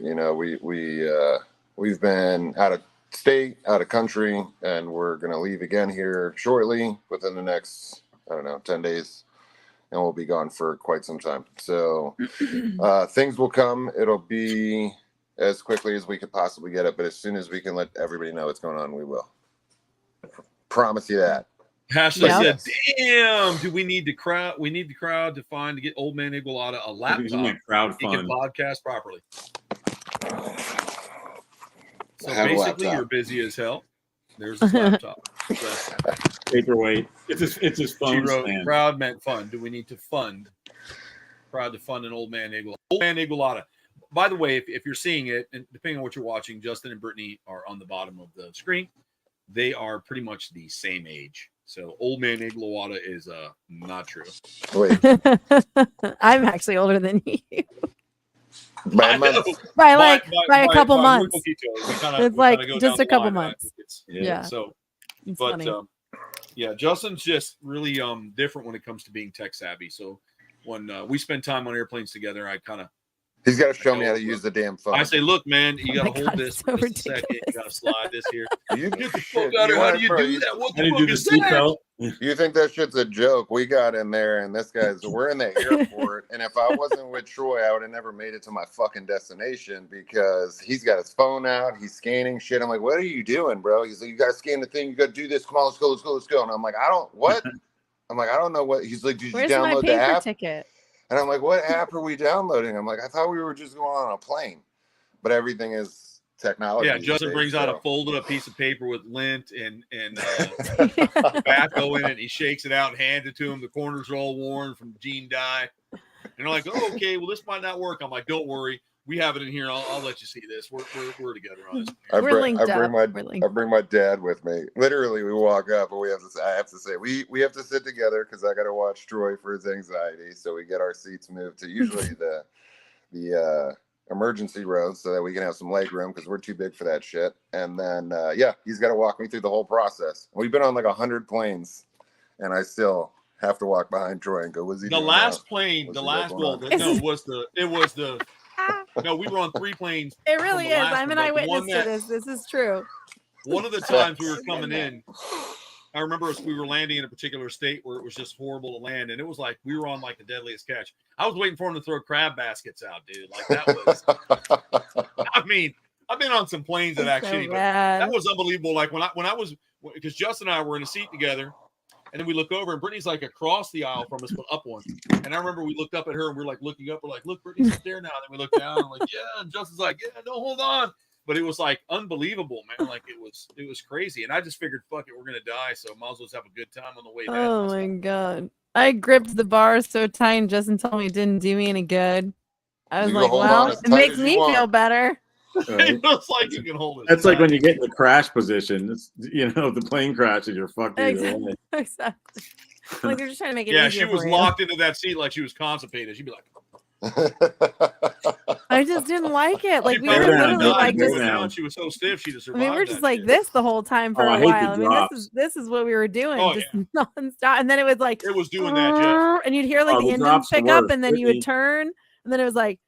We've been out of state, out of country, and we're going to leave again here shortly within the next, 10 days. And we'll be gone for quite some time. So things will come. It'll be as quickly as we could possibly get it. But as soon as we can let everybody know what's going on, we will. Promise you that. Ashley said, "Damn, do we need the crowd? We need the crowd to get Old Man Igualada a laptop. Crowd he can fund. podcast properly." So basically, you're busy as hell. There's his laptop. Paperweight. It's his phone. She wrote, stand. "Crowd meant fun. Do we need to fund? Crowd to fund an Old Man Igualada. Old Man Igualada." By the way, if you're seeing it, and depending on what you're watching, Justin and Brittany are on the bottom of the screen. They are pretty much the same age. So Old Man Igualada is not true. Wait. I'm actually older than you. By a month. By a couple months. It's like just a couple months. Yeah. So, it's but funny. Justin's just really different when it comes to being tech savvy. So when we spend time on airplanes together, I kind of He's got to show me how to use the damn phone. I say, look, man, you got to hold this so for just a second. You got to slide this here. You Get the fuck out of here. How do you do that? What the fuck is that? You think that shit's a joke? We got in there, and we're in the airport, and if I wasn't with Troy, I would have never made it to my fucking destination because he's got his phone out, he's scanning shit. I'm like, what are you doing, bro? He's like, you got to scan the thing, you got to do this. Come on, let's go. And I'm like, I don't know what. He's like, did you download the app? Ticket? And I'm like, what app are we downloading? I'm like, I thought we were just going on a plane, but everything is technology. Yeah, Justin brings out a folded up piece of paper with lint and tobacco in it. He shakes it out and hands it to him. The corners are all worn from Gene dye. And they're like, oh, okay, well, this might not work. I'm like, don't worry. We have it in here. I'll let you see this. We're together on this. I bring my dad with me. Literally, we walk up, and I have to say, we have to sit together because I got to watch Troy for his anxiety. So we get our seats moved to usually the emergency row so that we can have some leg room because we're too big for that shit. And then he's got to walk me through the whole process. We've been on like 100 planes, and I still have to walk behind Troy and go, "Was he?" The last plane, the last one. No, it was the. No, we were on 3 planes. It really is. I'm an eyewitness to this. This is true. One of the times we were coming in, I remember we were landing in a particular state where it was just horrible to land, and it was like we were on like the deadliest catch. I was waiting for him to throw crab baskets out, dude. Like that was. I mean, I've been on some planes that actually, but that was unbelievable. Like when I was, because Justin and I were in a seat together. And then we look over, and Brittany's like across the aisle from us, but up one. And I remember we looked up at her, and we're like looking up. We're like, "Look, Brittany's up there now." And then we look down, and I'm like, "Yeah." And Justin's like, "Yeah, no, hold on." But it was like unbelievable, man. Like it was crazy. And I just figured, fuck it, we're gonna die, so might as well have a good time on the way down. Oh my god! I gripped the bar so tight, and Justin told me it didn't do me any good. I was like, "Well, it makes me feel better." It looks like you can hold it. That's like when you get in the crash position. It's, if the plane crashes, you're fucked. Exactly. Like they're just trying to make it easier. Yeah, she was locked into that seat like she was constipated. She'd be like, I just didn't like it. Like we were literally like just. She was so stiff. She just. I mean, we were just like this the whole time for a while. I mean, this is what we were doing, just nonstop. And then it was like it was doing that, Jeff. And you'd hear like the engines pick up, and then you would turn, and then it was like.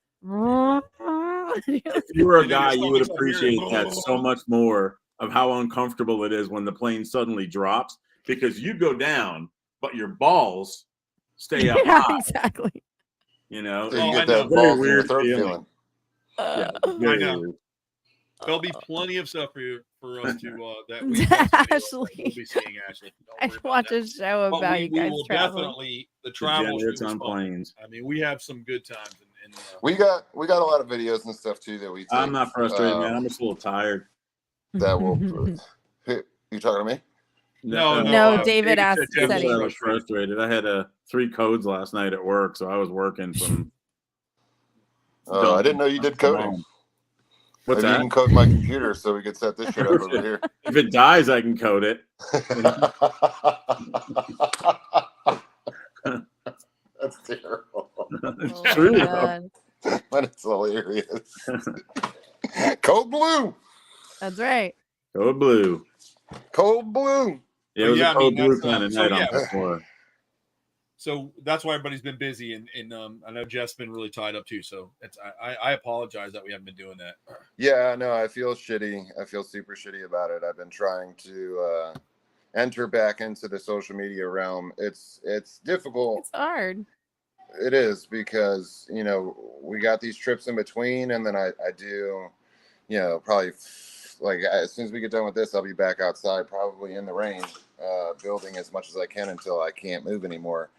If you were a guy, you would appreciate that so much more of how uncomfortable it is when the plane suddenly drops because you go down, but your balls stay up high. Exactly. So you get that balls in your throat feeling. I know. There'll be plenty of stuff for us to that we Ashley. We'll be seeing Ashley. I watch a show about you guys traveling. Definitely the travels on planes. I mean, we have some good times. We got a lot of videos and stuff too that we take. I'm not frustrated, man. I'm just a little tired. That will. You talking to me? No. David asked. I was frustrated. I had 3 codes last night at work, so I was working from. I didn't know you did coding. What's Maybe that? you can code my computer so we can set this shit up over here. If it dies, I can code it. That's terrible. It's true. But it's hilarious. Code blue. That's right. Code blue. Code blue. Yeah, it was a code blue kind of night on before. so that's why everybody's been busy, and I know Jeff's been really tied up too. So I apologize that we haven't been doing that. Yeah, no, I feel shitty. I feel super shitty about it. I've been trying to enter back into the social media realm. It's difficult. It's hard. It is, because we got these trips in between, and then I do, probably like as soon as we get done with this, I'll be back outside, probably in the rain, building as much as I can until I can't move anymore.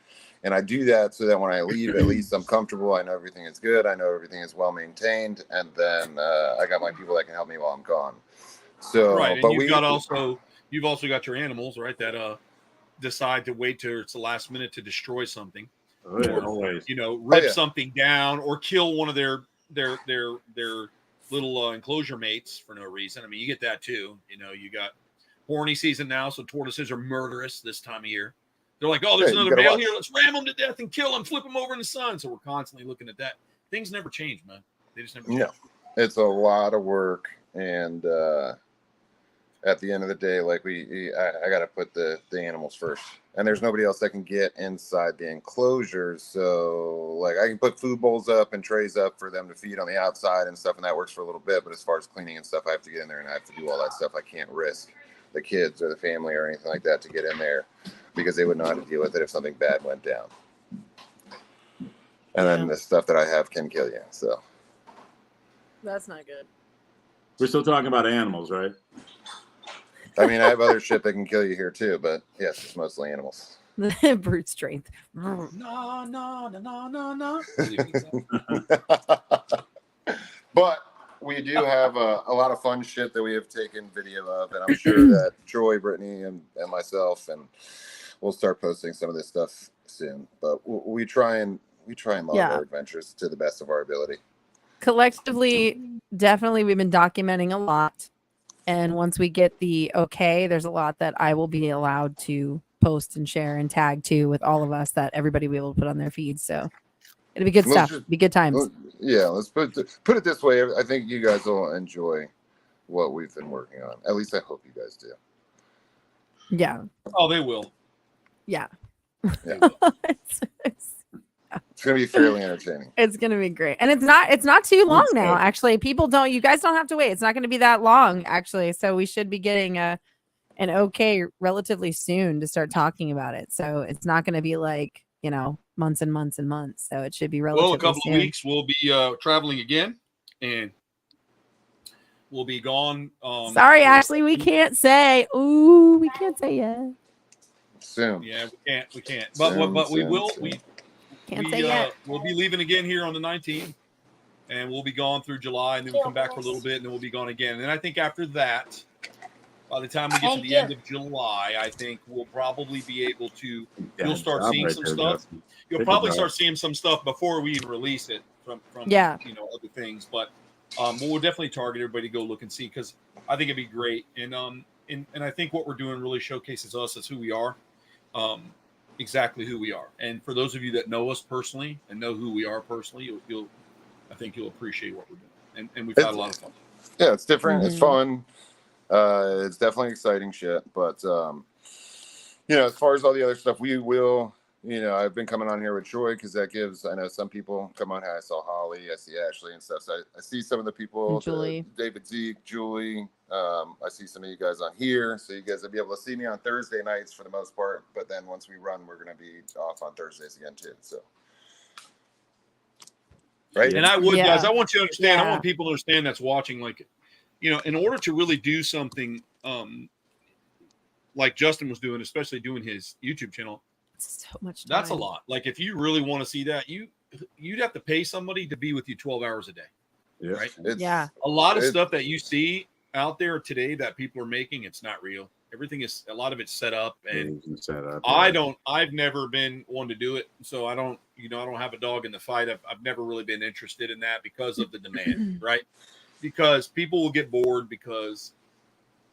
And I do that so that when I leave, at least I'm comfortable. I know everything is good. I know everything is well maintained, and then I got my people that can help me while I'm gone. So, right, but you've also got your animals, right? That decide to wait till it's the last minute to destroy something. Oh, yeah, always. Rip something down or kill one of their little enclosure mates for no reason. I mean, you get that too. You got horny season now, so tortoises are murderous this time of year. They're like, oh, there's another male here. Let's ram him to death and kill him, flip him over in the sun. So we're constantly looking at that. Things never change, man. They just never change. No, it's a lot of work, and at the end of the day, like I got to put the animals first, and there's nobody else that can get inside the enclosure. So like I can put food bowls up and trays up for them to feed on the outside and stuff, and that works for a little bit. But as far as cleaning and stuff, I have to get in there and I have to do all that stuff. I can't risk the kids or the family or anything like that to get in there, because they wouldn't know how to deal with it if something bad went down. And then the stuff that I have can kill you. So That's not good. We're still talking about animals, right? I mean, I have other shit that can kill you here too, but yes, it's mostly animals. Brute strength. No. But we do have a lot of fun shit that we have taken video of, and I'm sure that Troy, Brittany, and myself, and we'll start posting some of this stuff soon. But we try and log our adventures to the best of our ability. Collectively, definitely, we've been documenting a lot. And once we get the okay, there's a lot that I will be allowed to post and share and tag too with all of us that everybody will be able to put on their feeds. So it'll be good stuff. Be good times. Let's put it this way. I think you guys will enjoy what we've been working on. At least I hope you guys do. Yeah. Oh, they will. Yeah. It's gonna be fairly entertaining. It's gonna be great, and it's not too long now. Actually, you guys don't have to wait. It's not going to be that long, actually. So we should be getting an okay relatively soon to start talking about it. So it's not going to be like months and months and months. So it should be relatively. Well, a couple soon. of weeks we'll be traveling again, and we'll be gone. Sorry, Ashley, we can't say. Ooh, we can't say yet. Soon. Yeah, we can't. But we will. Can't say yet. We'll be leaving again here on the 19th, and we'll be gone through July, and then we'll come back for a little bit, and then we'll be gone again. And then I think after that, by the time we get to the end of July, I think we'll probably be able to. You'll start seeing some stuff. You'll probably start seeing some stuff before we even release it from other things. But we'll definitely target everybody to go look and see, because I think it'd be great. And I think what we're doing really showcases us as who we are. Exactly who we are. And for those of you that know us personally and know who we are personally, I think you'll appreciate what we're doing. And we've had a lot of fun. Yeah, it's different. Mm-hmm. It's fun. It's definitely exciting shit. But as far as all the other stuff, we will. I've been coming on here with Troy because that gives. I know some people come on here. I saw Holly, I see Ashley and stuff. So I see some of the people. Julie, David, Zeke, Julie. I see some of you guys on here, so you guys will be able to see me on Thursday nights for the most part. But then once we run, we're going to be off on Thursdays again too. So, right? And I would, guys. I want you to understand. I want people to understand that's watching. Like, in order to really do something, like Justin was doing, especially doing his YouTube channel. So much time. That's a lot. Like, if you really want to see that, you'd have to pay somebody to be with you 12 hours a day. Yeah. Right? A lot of stuff that you see out there today that people are making, it's not real. A lot of it's set up, and I've never been one to do it. So I don't have a dog in the fight. I've never really been interested in that because of the demand, right? Because people will get bored because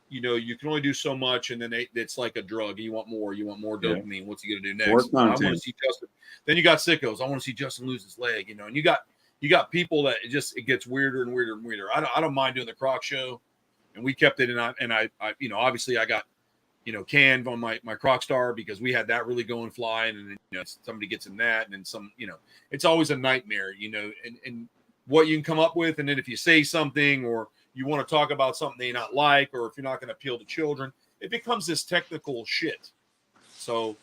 you can only do so much, and then it's like a drug. You want more dopamine. What's he going to do next? I want to see Justin. Then you got sickos. I want to see Justin lose his leg, and you got people that it gets weirder and weirder and weirder. I don't mind doing the Croc show, and we kept it. And I obviously I got canned on my Croc Star because we had that really going flying, and then, somebody gets in that, and then some, it's always a nightmare, and what you can come up with, and then if you say something or you want to talk about something they not like, or if you're not going to appeal to children, it becomes this technical shit. So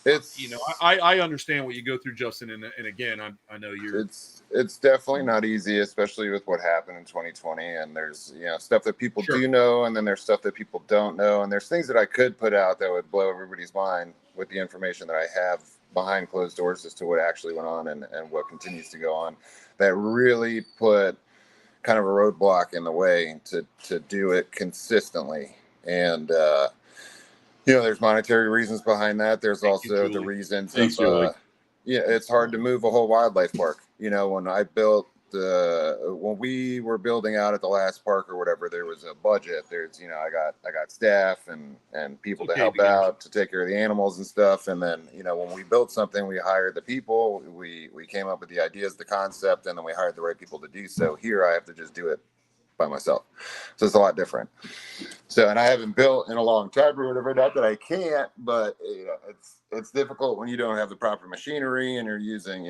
it's I understand what you go through, Justin, and again, I know you're. It's definitely not easy, especially with what happened in 2020. And there's stuff that people do know, and then there's stuff that people don't know, and there's things that I could put out that would blow everybody's mind with the information that I have behind closed doors as to what actually went on and what continues to go on. That really put kind of a roadblock in the way to do it consistently. And there's monetary reasons behind that. There's also the reasons of it's hard to move a whole wildlife park. When we were building out at the last park or whatever, there was a budget. There's I got staff and people to help out to take care of the animals and stuff. And then when we built something, we hired the people. We came up with the ideas, the concept, and then we hired the right people to do so. Here I have to just do it by myself, so it's a lot different. So, and I haven't built in a long time or whatever. Not that I can't, but it's difficult when you don't have the proper machinery and you're using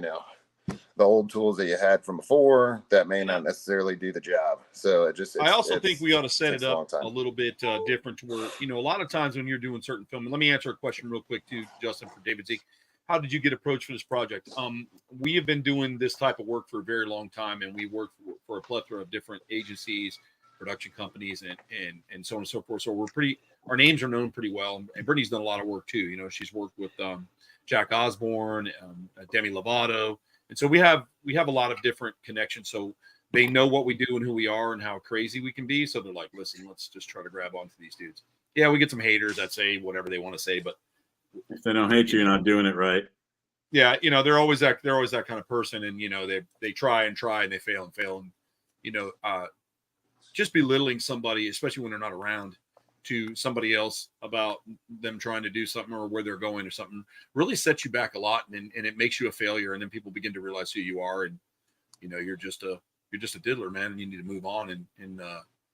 the old tools that you had from before that may not necessarily do the job. So I also think we ought to set it up a little bit different to where a lot of times when you're doing certain filming. Let me answer a question real quick too, Justin, for David Zeke. How did you get approached for this project? We have been doing this type of work for a very long time, and we work for a plethora of different agencies, production companies, and so on and so forth. So our names are known pretty well. And Brittany's done a lot of work too. She's worked with Jack Osborne, Demi Lovato, and so we have a lot of different connections. So they know what we do and who we are and how crazy we can be. So they're like, listen, let's just try to grab onto these dudes. Yeah, we get some haters that say whatever they want to say, but if they don't hate you, you're not doing it right. Yeah, they're always that kind of person, and they try and they fail and just belittling somebody, especially when they're not around, to somebody else about them trying to do something or where they're going or something, really sets you back a lot, and it makes you a failure, and then people begin to realize who you are, and you're just a diddler, man, and you need to move on and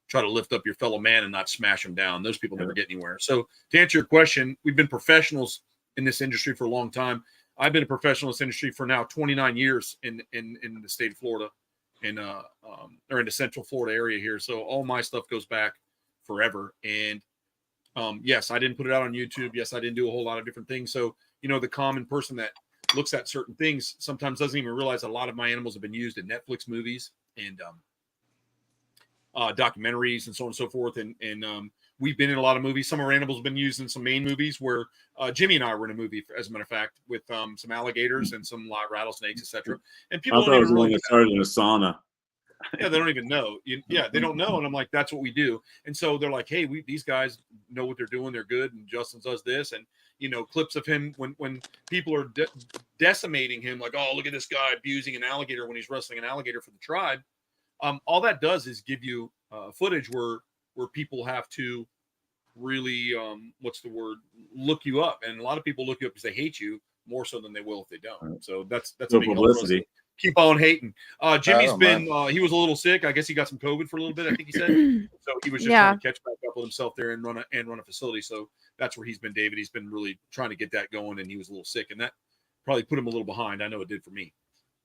try to lift up your fellow man and not smash them down. Those people never get anywhere. So to answer your question, we've been professionals in this industry for a long time. I've been a professional in this industry for now 29 years in the state of Florida, or in the Central Florida area here. So all my stuff goes back forever. And yes, I didn't put it out on YouTube. Yes, I didn't do a whole lot of different things. So, the common person that looks at certain things sometimes doesn't even realize a lot of my animals have been used in Netflix movies and documentaries and so on and so forth. And we've been in a lot of movies. Some of our animals have been used in some main movies where Jimmy and I were in a movie, as a matter of fact, with some alligators and some live rattlesnsnakes, etc. And people don't even really started in a sauna. Yeah, they don't even know. They don't know. And I'm like, that's what we do. And so they're like, hey, these guys know what they're doing. They're good. And Justin does this. And, clips of him when people are decimating him, like, oh, look at this guy abusing an alligator when he's wrestling an alligator for the tribe. All that does is give you footage where people have to really, look you up. And a lot of people look you up because they hate you more so than they will if they don't. So that's a big publicity. Keep on hating. Jimmy's been, he was a little sick. I guess he got some COVID for a little bit, I think he said. So he was just trying to catch back up with himself there and run a facility. So that's where he's been, David. He's been really trying to get that going, and he was a little sick, and that probably put him a little behind. I know it did for me.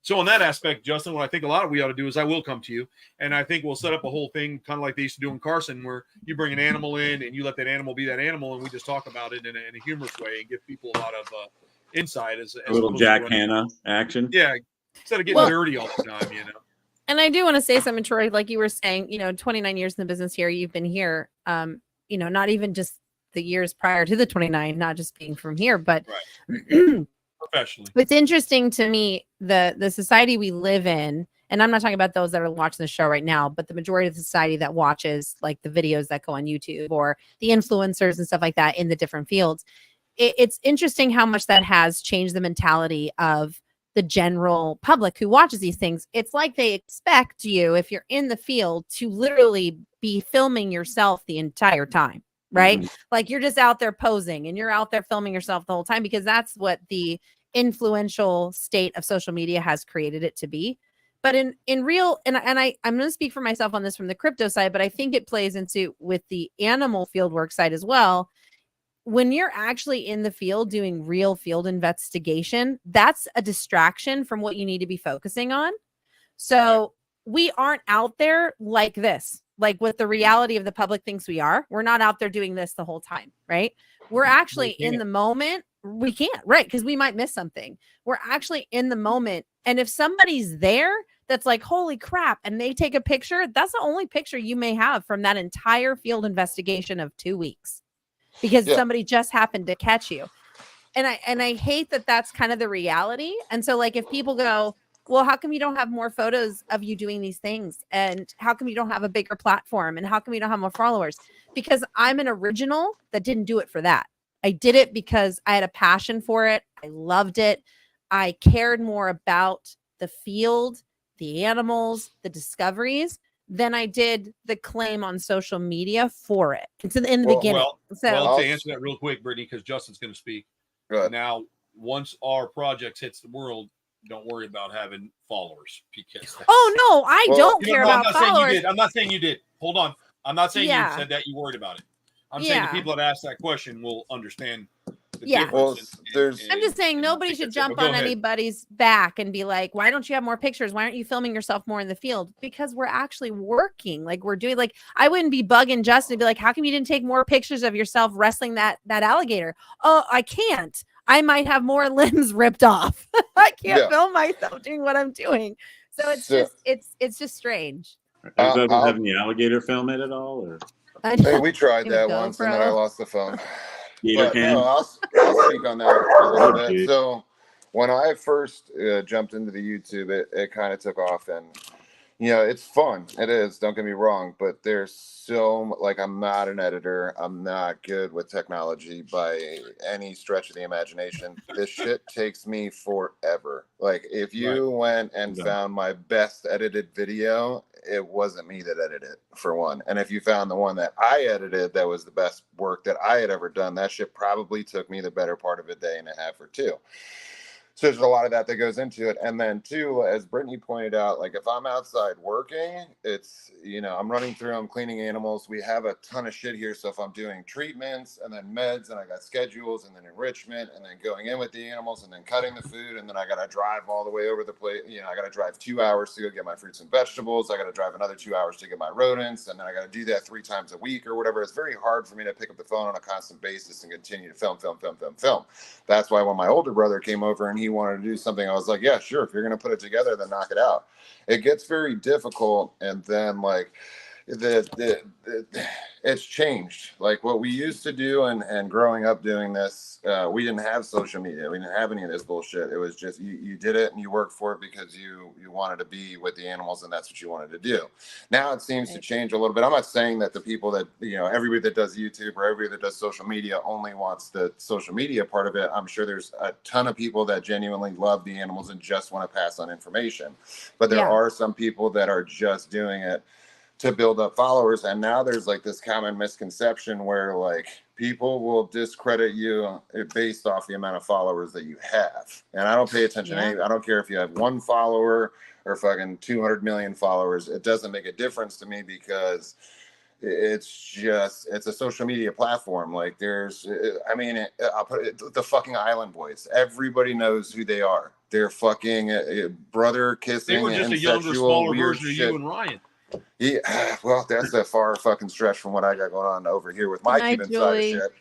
So on that aspect, Justin, what I think a lot of we ought to do is I will come to you, and I think we'll set up a whole thing kind of like they used to do in Carson, where you bring an animal in and you let that animal be that animal, and we just talk about it in a humorous way and give people a lot of insight. As a little Jack Hanna action. Yeah, instead of getting dirty all the time, And I do want to say something, Troy, like you were saying, 29 years in the business here, you've been here, not even just the years prior to the 29, not just being from here, but professionally. It's interesting to me, the society we live in, and I'm not talking about those that are watching the show right now, but the majority of the society that watches like the videos that go on YouTube or the influencers and stuff like that in the different fields. It's interesting how much that has changed the mentality of the general public who watches these things. It's like they expect you, if you're in the field, to literally be filming yourself the entire time, right? Mm-hmm. Like you're just out there posing and you're out there filming yourself the whole time, because that's what the influential state of social media has created it to be. But in real, and I'm going to speak for myself on this from the crypto side, but I think it plays into with the animal fieldwork side as well. when you're actually in the field doing real field investigation, that's a distraction from what you need to be focusing on. So we aren't out there like this, like what the reality of the public thinks we are. We're not out there doing this the whole time, right? We're actually in the moment. We can't, right? Because we might miss something. We're actually in the moment. And if somebody's there that's like, holy crap, and they take a picture, that's the only picture you may have from that entire field investigation of 2 weeks, because somebody just happened to catch you. And I hate that that's kind of the reality. And so like, if people go, well, how come you don't have more photos of you doing these things? And how come you don't have a bigger platform? And how come you don't have more followers? Because I'm an original that didn't do it for that. I did it because I had a passion for it. I loved it. I cared more about the field, the animals, the discoveries than I did the claim on social media for it. It's in the beginning. Well, to answer that real quick, Brittany, because Justin's going to speak. Now, once our project hits the world, don't worry about having followers. Because no, I don't care about followers. I'm not saying you did. Hold on. I'm not saying you said that you worried about it. I'm saying the people that ask that question will understand the difference. I'm just saying nobody should jump on anybody's back and be like, why don't you have more pictures? Why aren't you filming yourself more in the field? Because we're actually working. Like, we're doing, like, I wouldn't be bugging Justin to be like, how come you didn't take more pictures of yourself wrestling that alligator? Oh, I can't. I might have more limbs ripped off. I can't film myself doing what I'm doing. So it's just strange. Have the alligator film it at all? Or? Hey, we tried that once, and then I lost the phone. But no, I'll speak on that a little bit. So when I first jumped into the YouTube, it kind of took off, and it's fun. It is. Don't get me wrong, but there's so like, I'm not an editor. I'm not good with technology by any stretch of the imagination. This shit takes me forever. Like, if you went and found my best edited video, it wasn't me that edited it, for one. And if you found the one that I edited that was the best work that I had ever done, that shit probably took me the better part of a day and a half or two. So there's a lot of that goes into it. And then too, as Brittany pointed out, like, if I'm outside working, it's, I'm running through, I'm cleaning animals. We have a ton of shit here. So if I'm doing treatments and then meds, and I got schedules and then enrichment and then going in with the animals and then cutting the food, and then I got to drive all the way over the place. I got to drive 2 hours to go get my fruits and vegetables. I got to drive another 2 hours to get my rodents. And then I got to do that 3 times a week or whatever. It's very hard for me to pick up the phone on a constant basis and continue to film. That's why when my older brother came over and he wanted to do something, I was like, yeah, sure. If you're going to put it together, then knock it out. It gets very difficult. And then like it's changed. Like what we used to do and growing up doing this, we didn't have social media. We didn't have any of this bullshit. It was just, you did it and you worked for it because you wanted to be with the animals and that's what you wanted to do. Now it seems to change a little bit. I'm not saying that the people that, everybody that does YouTube or everybody that does social media only wants the social media part of it. I'm sure there's a ton of people that genuinely love the animals and just want to pass on information. But there are some people that are just doing it to build up followers. And now there's like this common misconception where like people will discredit you based off the amount of followers that you have. And I don't pay attention to any, I don't care if you have 1 follower or fucking 200 million followers. It doesn't make a difference to me because it's a social media platform. Like I'll put it, the fucking Island Boys. Everybody knows who they are. They're fucking brother kissing. They were just a younger, smaller version of you and Ryan. Yeah, well, that's a far fucking stretch from what I got going on over here with my Cuban side of shit.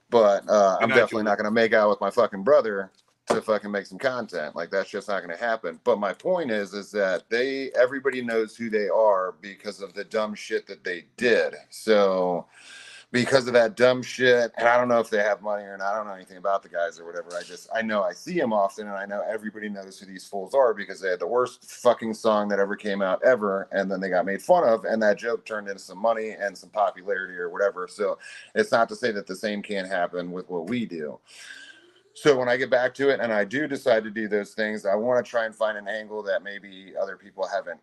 But I'm definitely not going to make out with my fucking brother to fucking make some content. Like, that's just not going to happen. But my point is that everybody knows who they are because of the dumb shit that they did. So because of that dumb shit, and I don't know if they have money or not, I don't know anything about the guys or whatever. I know I see them often, and I know everybody knows who these fools are because they had the worst fucking song that ever came out ever, and then they got made fun of, and that joke turned into some money and some popularity or whatever. So it's not to say that the same can't happen with what we do. So when I get back to it and I do decide to do those things, I want to try and find an angle that maybe other people haven't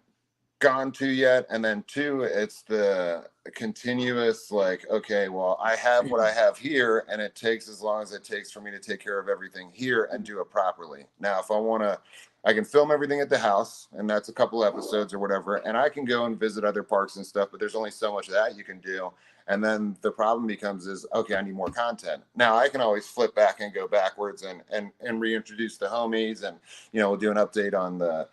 gone to yet. And then 2, it's the continuous, like, okay, well, I have what I have here, and it takes as long as it takes for me to take care of everything here and do it properly. Now, if I want to I can film everything at the house, and that's a couple episodes or whatever. And I can go and visit other parks and stuff, but there's only so much of that you can do. And then the problem becomes is, okay, I need more content. Now I can always flip back and go backwards and reintroduce the homies, and we'll do an update on the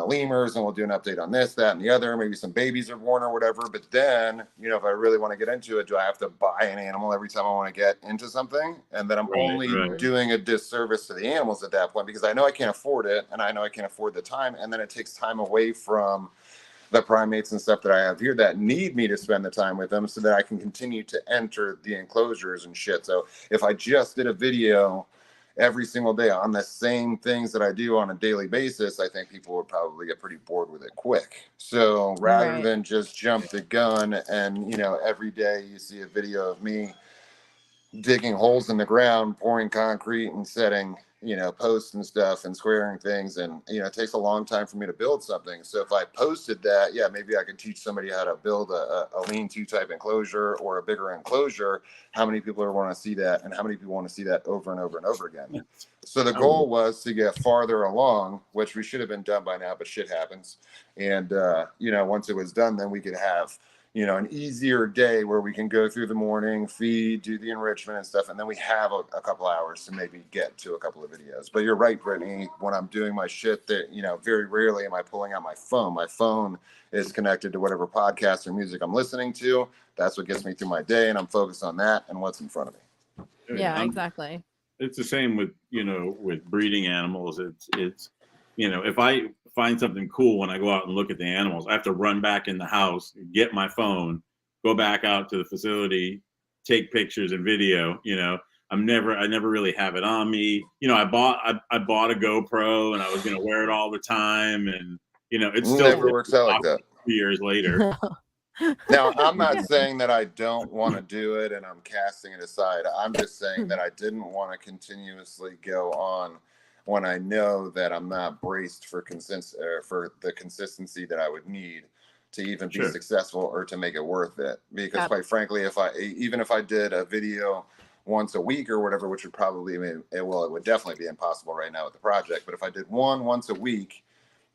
lemurs, and we'll do an update on this, that, and the other. Maybe some babies are born or whatever. But then, if I really want to get into it, do I have to buy an animal every time I want to get into something? And then I'm only doing a disservice to the animals at that point, because I know I can't afford it, and I know I can't afford the time, and then it takes time away from the primates and stuff that I have here that need me to spend the time with them, so that I can continue to enter the enclosures and shit. So if I just did a video every single day on the same things that I do on a daily basis, I think people would probably get pretty bored with it quick. So rather than just jump the gun and, every day you see a video of me digging holes in the ground, pouring concrete and setting, posts and stuff and squaring things. And, it takes a long time for me to build something. So if I posted that, maybe I could teach somebody how to build a lean-to type enclosure or a bigger enclosure. How many people are want to see that, and how many people want to see that over and over and over again? So the goal was to get farther along, which we should have been done by now, but shit happens. And, once it was done, then we could have, an easier day where we can go through the morning, feed, do the enrichment and stuff. And then we have a couple hours to maybe get to a couple of videos. But you're right, Brittany, when I'm doing my shit that, very rarely am I pulling out my phone. My phone is connected to whatever podcast or music I'm listening to. That's what gets me through my day. And I'm focused on that and what's in front of me. Yeah, exactly. It's the same with, with breeding animals. It's, if I find something cool when I go out and look at the animals, I have to run back in the house, get my phone, go back out to the facility, take pictures and video. I never really have it on me. I bought a GoPro, and I was going to wear it all the time. And, it still never works out like that. 2 years later. Now, I'm not saying that I don't want to do it and I'm casting it aside. I'm just saying that I didn't want to continuously go on when I know that I'm not braced for the consistency that I would need to even be successful or to make it worth it. Because quite frankly, even if I did a video once a week or whatever, which would probably, it would definitely be impossible right now with the project. But if I did one once a week,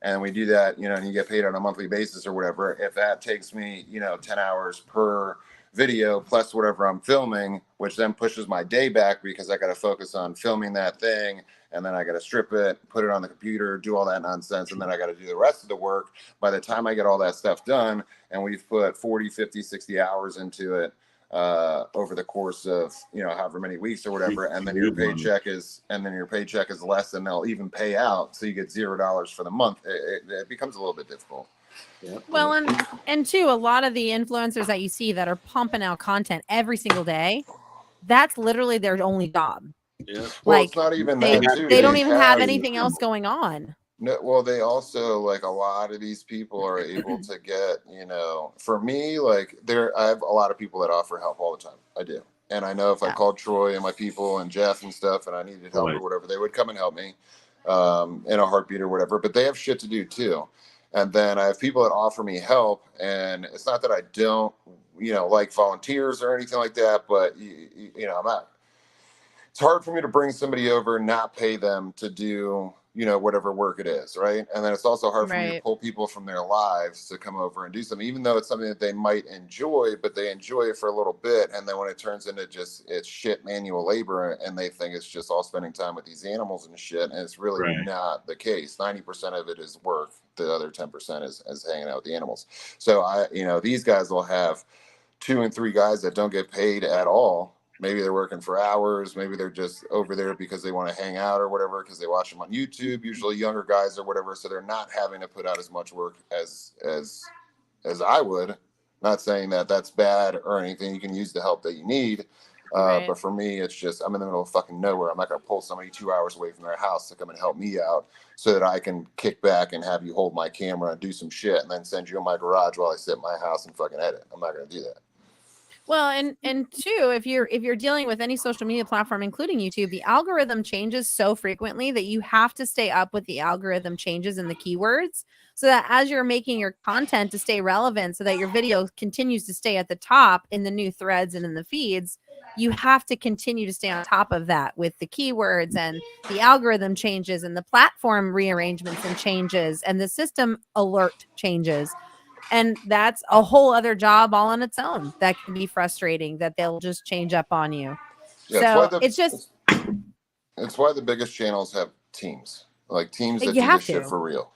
and we do that, and you get paid on a monthly basis or whatever, if that takes me, 10 hours per video plus whatever I'm filming, which then pushes my day back because I got to focus on filming that thing, and then I got to strip it, put it on the computer, do all that nonsense, and then I got to do the rest of the work. By the time I get all that stuff done, and we've put 40, 50, 60 hours into it, over the course of however many weeks or whatever, and then your paycheck is less than they'll even pay out, so you get $0 for the month. It becomes a little bit difficult. Yeah. Well, and too, a lot of the influencers that you see that are pumping out content every single day, that's literally their only job. Yeah. Well, it's not even that. They don't even have anything else going on. No, well, they also, like, a lot of these people are able to get, for me, like, I have a lot of people that offer help all the time. I do. And I know if I called Troy and my people and Jeff and stuff and I needed help or whatever, they would come and help me in a heartbeat or whatever. But they have shit to do too. And then I have people that offer me help. And it's not that I don't, like volunteers or anything like that. But, I'm not. It's hard for me to bring somebody over and not pay them to do whatever work it is, right? And then it's also hard for me to pull people from their lives to come over and do something, even though it's something that they might enjoy, but they enjoy it for a little bit, and then when it turns into it's shit manual labor, and they think it's just all spending time with these animals and shit, and it's really not the case. 90% of it is work. The other 10% is hanging out with the animals. So these guys will have 2 and 3 guys that don't get paid at all. Maybe they're working for hours. Maybe they're just over there because they want to hang out or whatever, because they watch them on YouTube, usually younger guys or whatever. So they're not having to put out as much work as I would. Not saying that that's bad or anything. You can use the help that you need. But for me, it's just, I'm in the middle of fucking nowhere. I'm not going to pull somebody 2 hours away from their house to come and help me out so that I can kick back and have you hold my camera and do some shit and then send you in my garage while I sit in my house and fucking edit. I'm not going to do that. Well, and two, if you're dealing with any social media platform, including YouTube, the algorithm changes so frequently that you have to stay up with the algorithm changes and the keywords, so that as you're making your content to stay relevant, so that your video continues to stay at the top in the new threads and in the feeds, you have to continue to stay on top of that with the keywords and the algorithm changes and the platform rearrangements and changes and the system alert changes. And that's a whole other job all on its own that can be frustrating, that they'll just change up on you. Yeah, So it's just, it's why the biggest channels have teams, like teams that you do have this shit to. for real.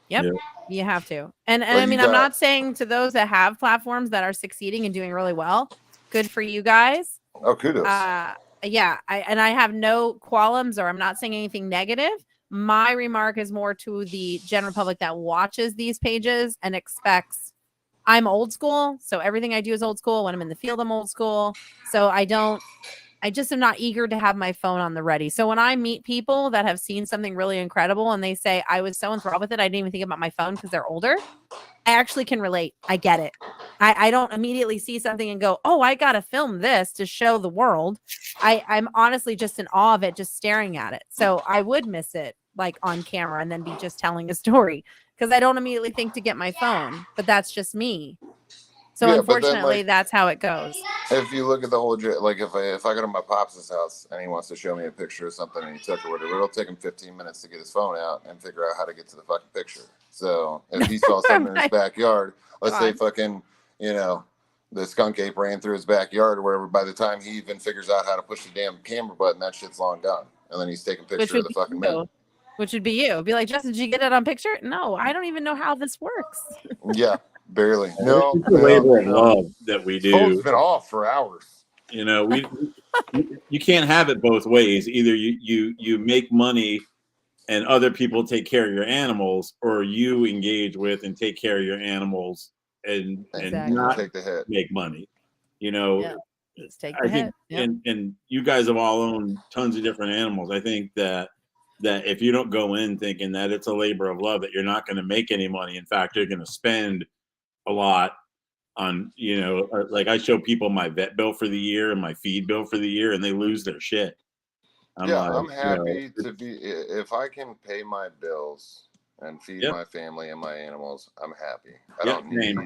Yep. Yeah. You have to. And Well, I you mean, I'm got- not saying to those that have platforms that are succeeding and doing really well, good for you guys. Oh, kudos. Yeah, I have no qualms, or I'm not saying anything negative. My remark is more to the general public that watches these pages and expects. I'm old school, so everything I do is old school. When I'm in the field, I'm old school. So I just am not eager to have my phone on the ready. So when I meet people that have seen something really incredible and they say, I was so enthralled with it, I didn't even think about my phone because they're older, I actually can relate. I get it. I don't immediately see something and go, oh, I got to film this to show the world. I'm honestly just in awe of it, just staring at it. So I would miss it like on camera and then be just telling a story because I don't immediately think to get my phone, but that's just me. So Yeah, but then, unfortunately, like, that's how it goes. If you look at the whole, like if I go to my pops' house and he wants to show me a picture of something and he took or whatever, it'll take him 15 minutes to get his phone out and figure out how to get to the fucking picture. So if he saw something in his backyard, let's say fucking, the skunk ape ran through his backyard or whatever, by the time he even figures out how to push the damn camera button, that shit's long gone. And then he's taking pictures of the fucking moon. Which would be you. Be like, Justin, did you get it on picture? No, I don't even know how this works. Yeah, barely. No, it's a labor of love that we do. Phone's been off for hours. You can't have it both ways. Either you make money and other people take care of your animals, or you engage with and take care of your animals and not take the hit, make money. Let's take the hit. And you guys have all owned tons of different animals. I think that if you don't go in thinking that it's a labor of love, that you're not going to make any money. In fact, you're going to spend a lot on, like I show people my vet bill for the year and my feed bill for the year, and they lose their shit. I'm happy to be, if I can pay my bills and feed my family and my animals, I'm happy. I don't need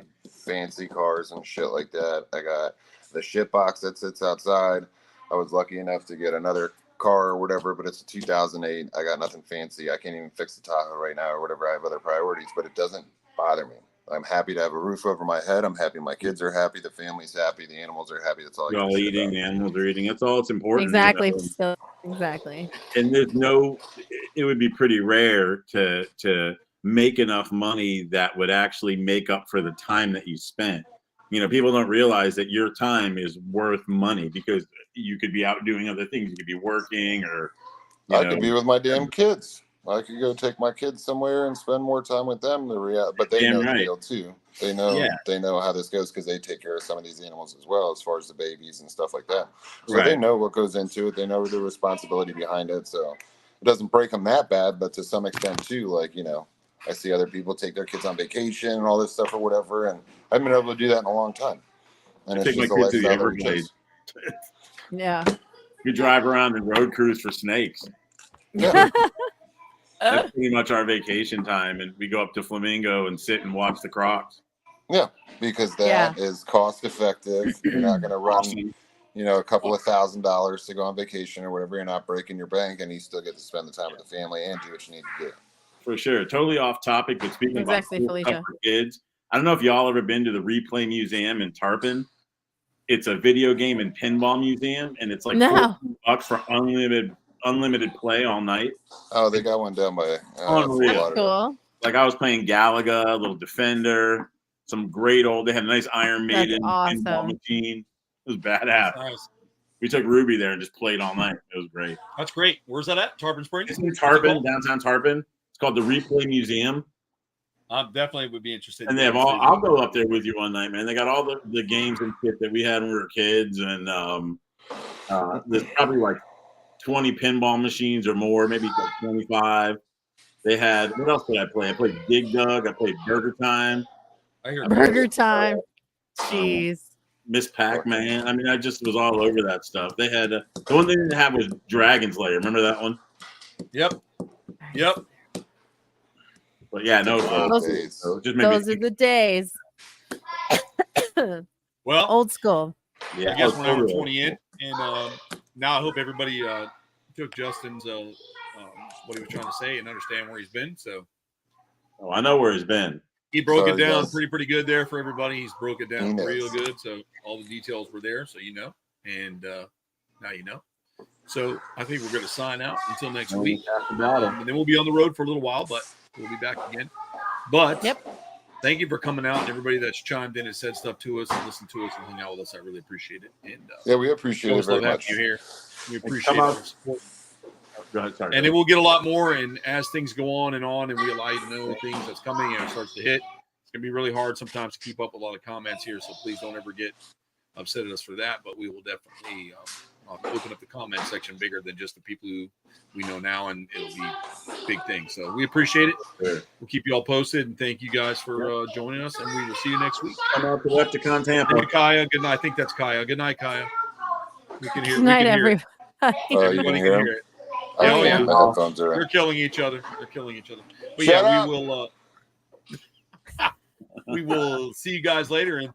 fancy cars and shit like that. I got the shit box that sits outside. I was lucky enough to get another car or whatever, but it's a 2008. I got nothing fancy. I can't even fix the Tahoe right now or whatever. I have other priorities, but it doesn't bother me. I'm happy to have a roof over my head. I'm happy my kids are happy. The family's happy. The animals are happy. That's all. You're all eating. The animals are eating. That's all it's important. Exactly. Exactly. And it would be pretty rare to make enough money that would actually make up for the time that you spent. People don't realize that your time is worth money because you could be out doing other things. You could be working, or I could be with my damn kids. I could go take my kids somewhere and spend more time with them. But they know the deal too. They know how this goes because they take care of some of these animals as well, as far as the babies and stuff like that. So they know what goes into it. They know the responsibility behind it. So it doesn't break them that bad, but to some extent too, like, I see other people take their kids on vacation and all this stuff or whatever, and I haven't been able to do that in a long time. And it's just a lifestyle that we chase. Yeah. You drive around and road cruise for snakes. Yeah. That's pretty much our vacation time, and we go up to Flamingo and sit and watch the Crocs. Yeah, because that is cost effective. You're not going to run, a couple of $1,000s to go on vacation or whatever. You're not breaking your bank, and you still get to spend the time with the family and do what you need to do. For sure. Totally off topic, but speaking about cool stuff for kids, I don't know if y'all ever been to the Replay Museum in Tarpon. It's a video game and pinball museum, and it's like $14 for unlimited play all night. Oh, they got one down by Unreal. Cool. Like I was playing Galaga, a little Defender, some great old. They had a nice Iron Maiden pinball machine. It was badass. Nice. We took Ruby there and just played all night. It was great. That's great. Where's that at? Tarpon Springs? It's in Tarpon, downtown Tarpon. It's called the Replay Museum. I definitely would be interested. And they have all. I'll go up there with you one night, man. They got all the games and shit that we had when we were kids, and there's probably like 20 pinball machines or more, maybe like 25. They had, what else did I play? I played Dig Dug. I played Burger Time. Burger Time. Jeez. Miss Pac-Man. I mean, I just was all over that stuff. They had the one thing they didn't have was Dragon's Lair. Remember that one? Yep. But yeah, no. Those are the days. Well, old school. Yeah, I guess we're now 20 in, and now I hope everybody took Justin's what he was trying to say and understand where he's been. So, I know where he's been. He broke it down pretty good there for everybody. He's broke it down real good. So all the details were there, so you know, and now you know. So I think we're going to sign out until next week, and then we'll be on the road for a little while, but we'll be back again. But thank you for coming out, and everybody that's chimed in and said stuff to us and listened to us and hung out with us. I really appreciate it. And we appreciate it very much. You here. We appreciate your support. And it will get a lot more, and as things go on, and we allow you to know things that's coming and it starts to hit, it's going to be really hard sometimes to keep up with a lot of comments here, so please don't ever get upset at us for that, but we will definitely open up the comment section bigger than just the people who we know now, and it'll be big things. So we appreciate it. Sure. We'll keep you all posted, and thank you guys for joining us, and we will see you next week. I'm out to Lefticon Tampa. Thank you, Kaya. Good night. I think that's Kaya. Good night, Kaya. We can hear. Good night, everybody. You can hear it. Oh, yeah. My headphones are. They're killing each other. But yeah, we will see you guys later, and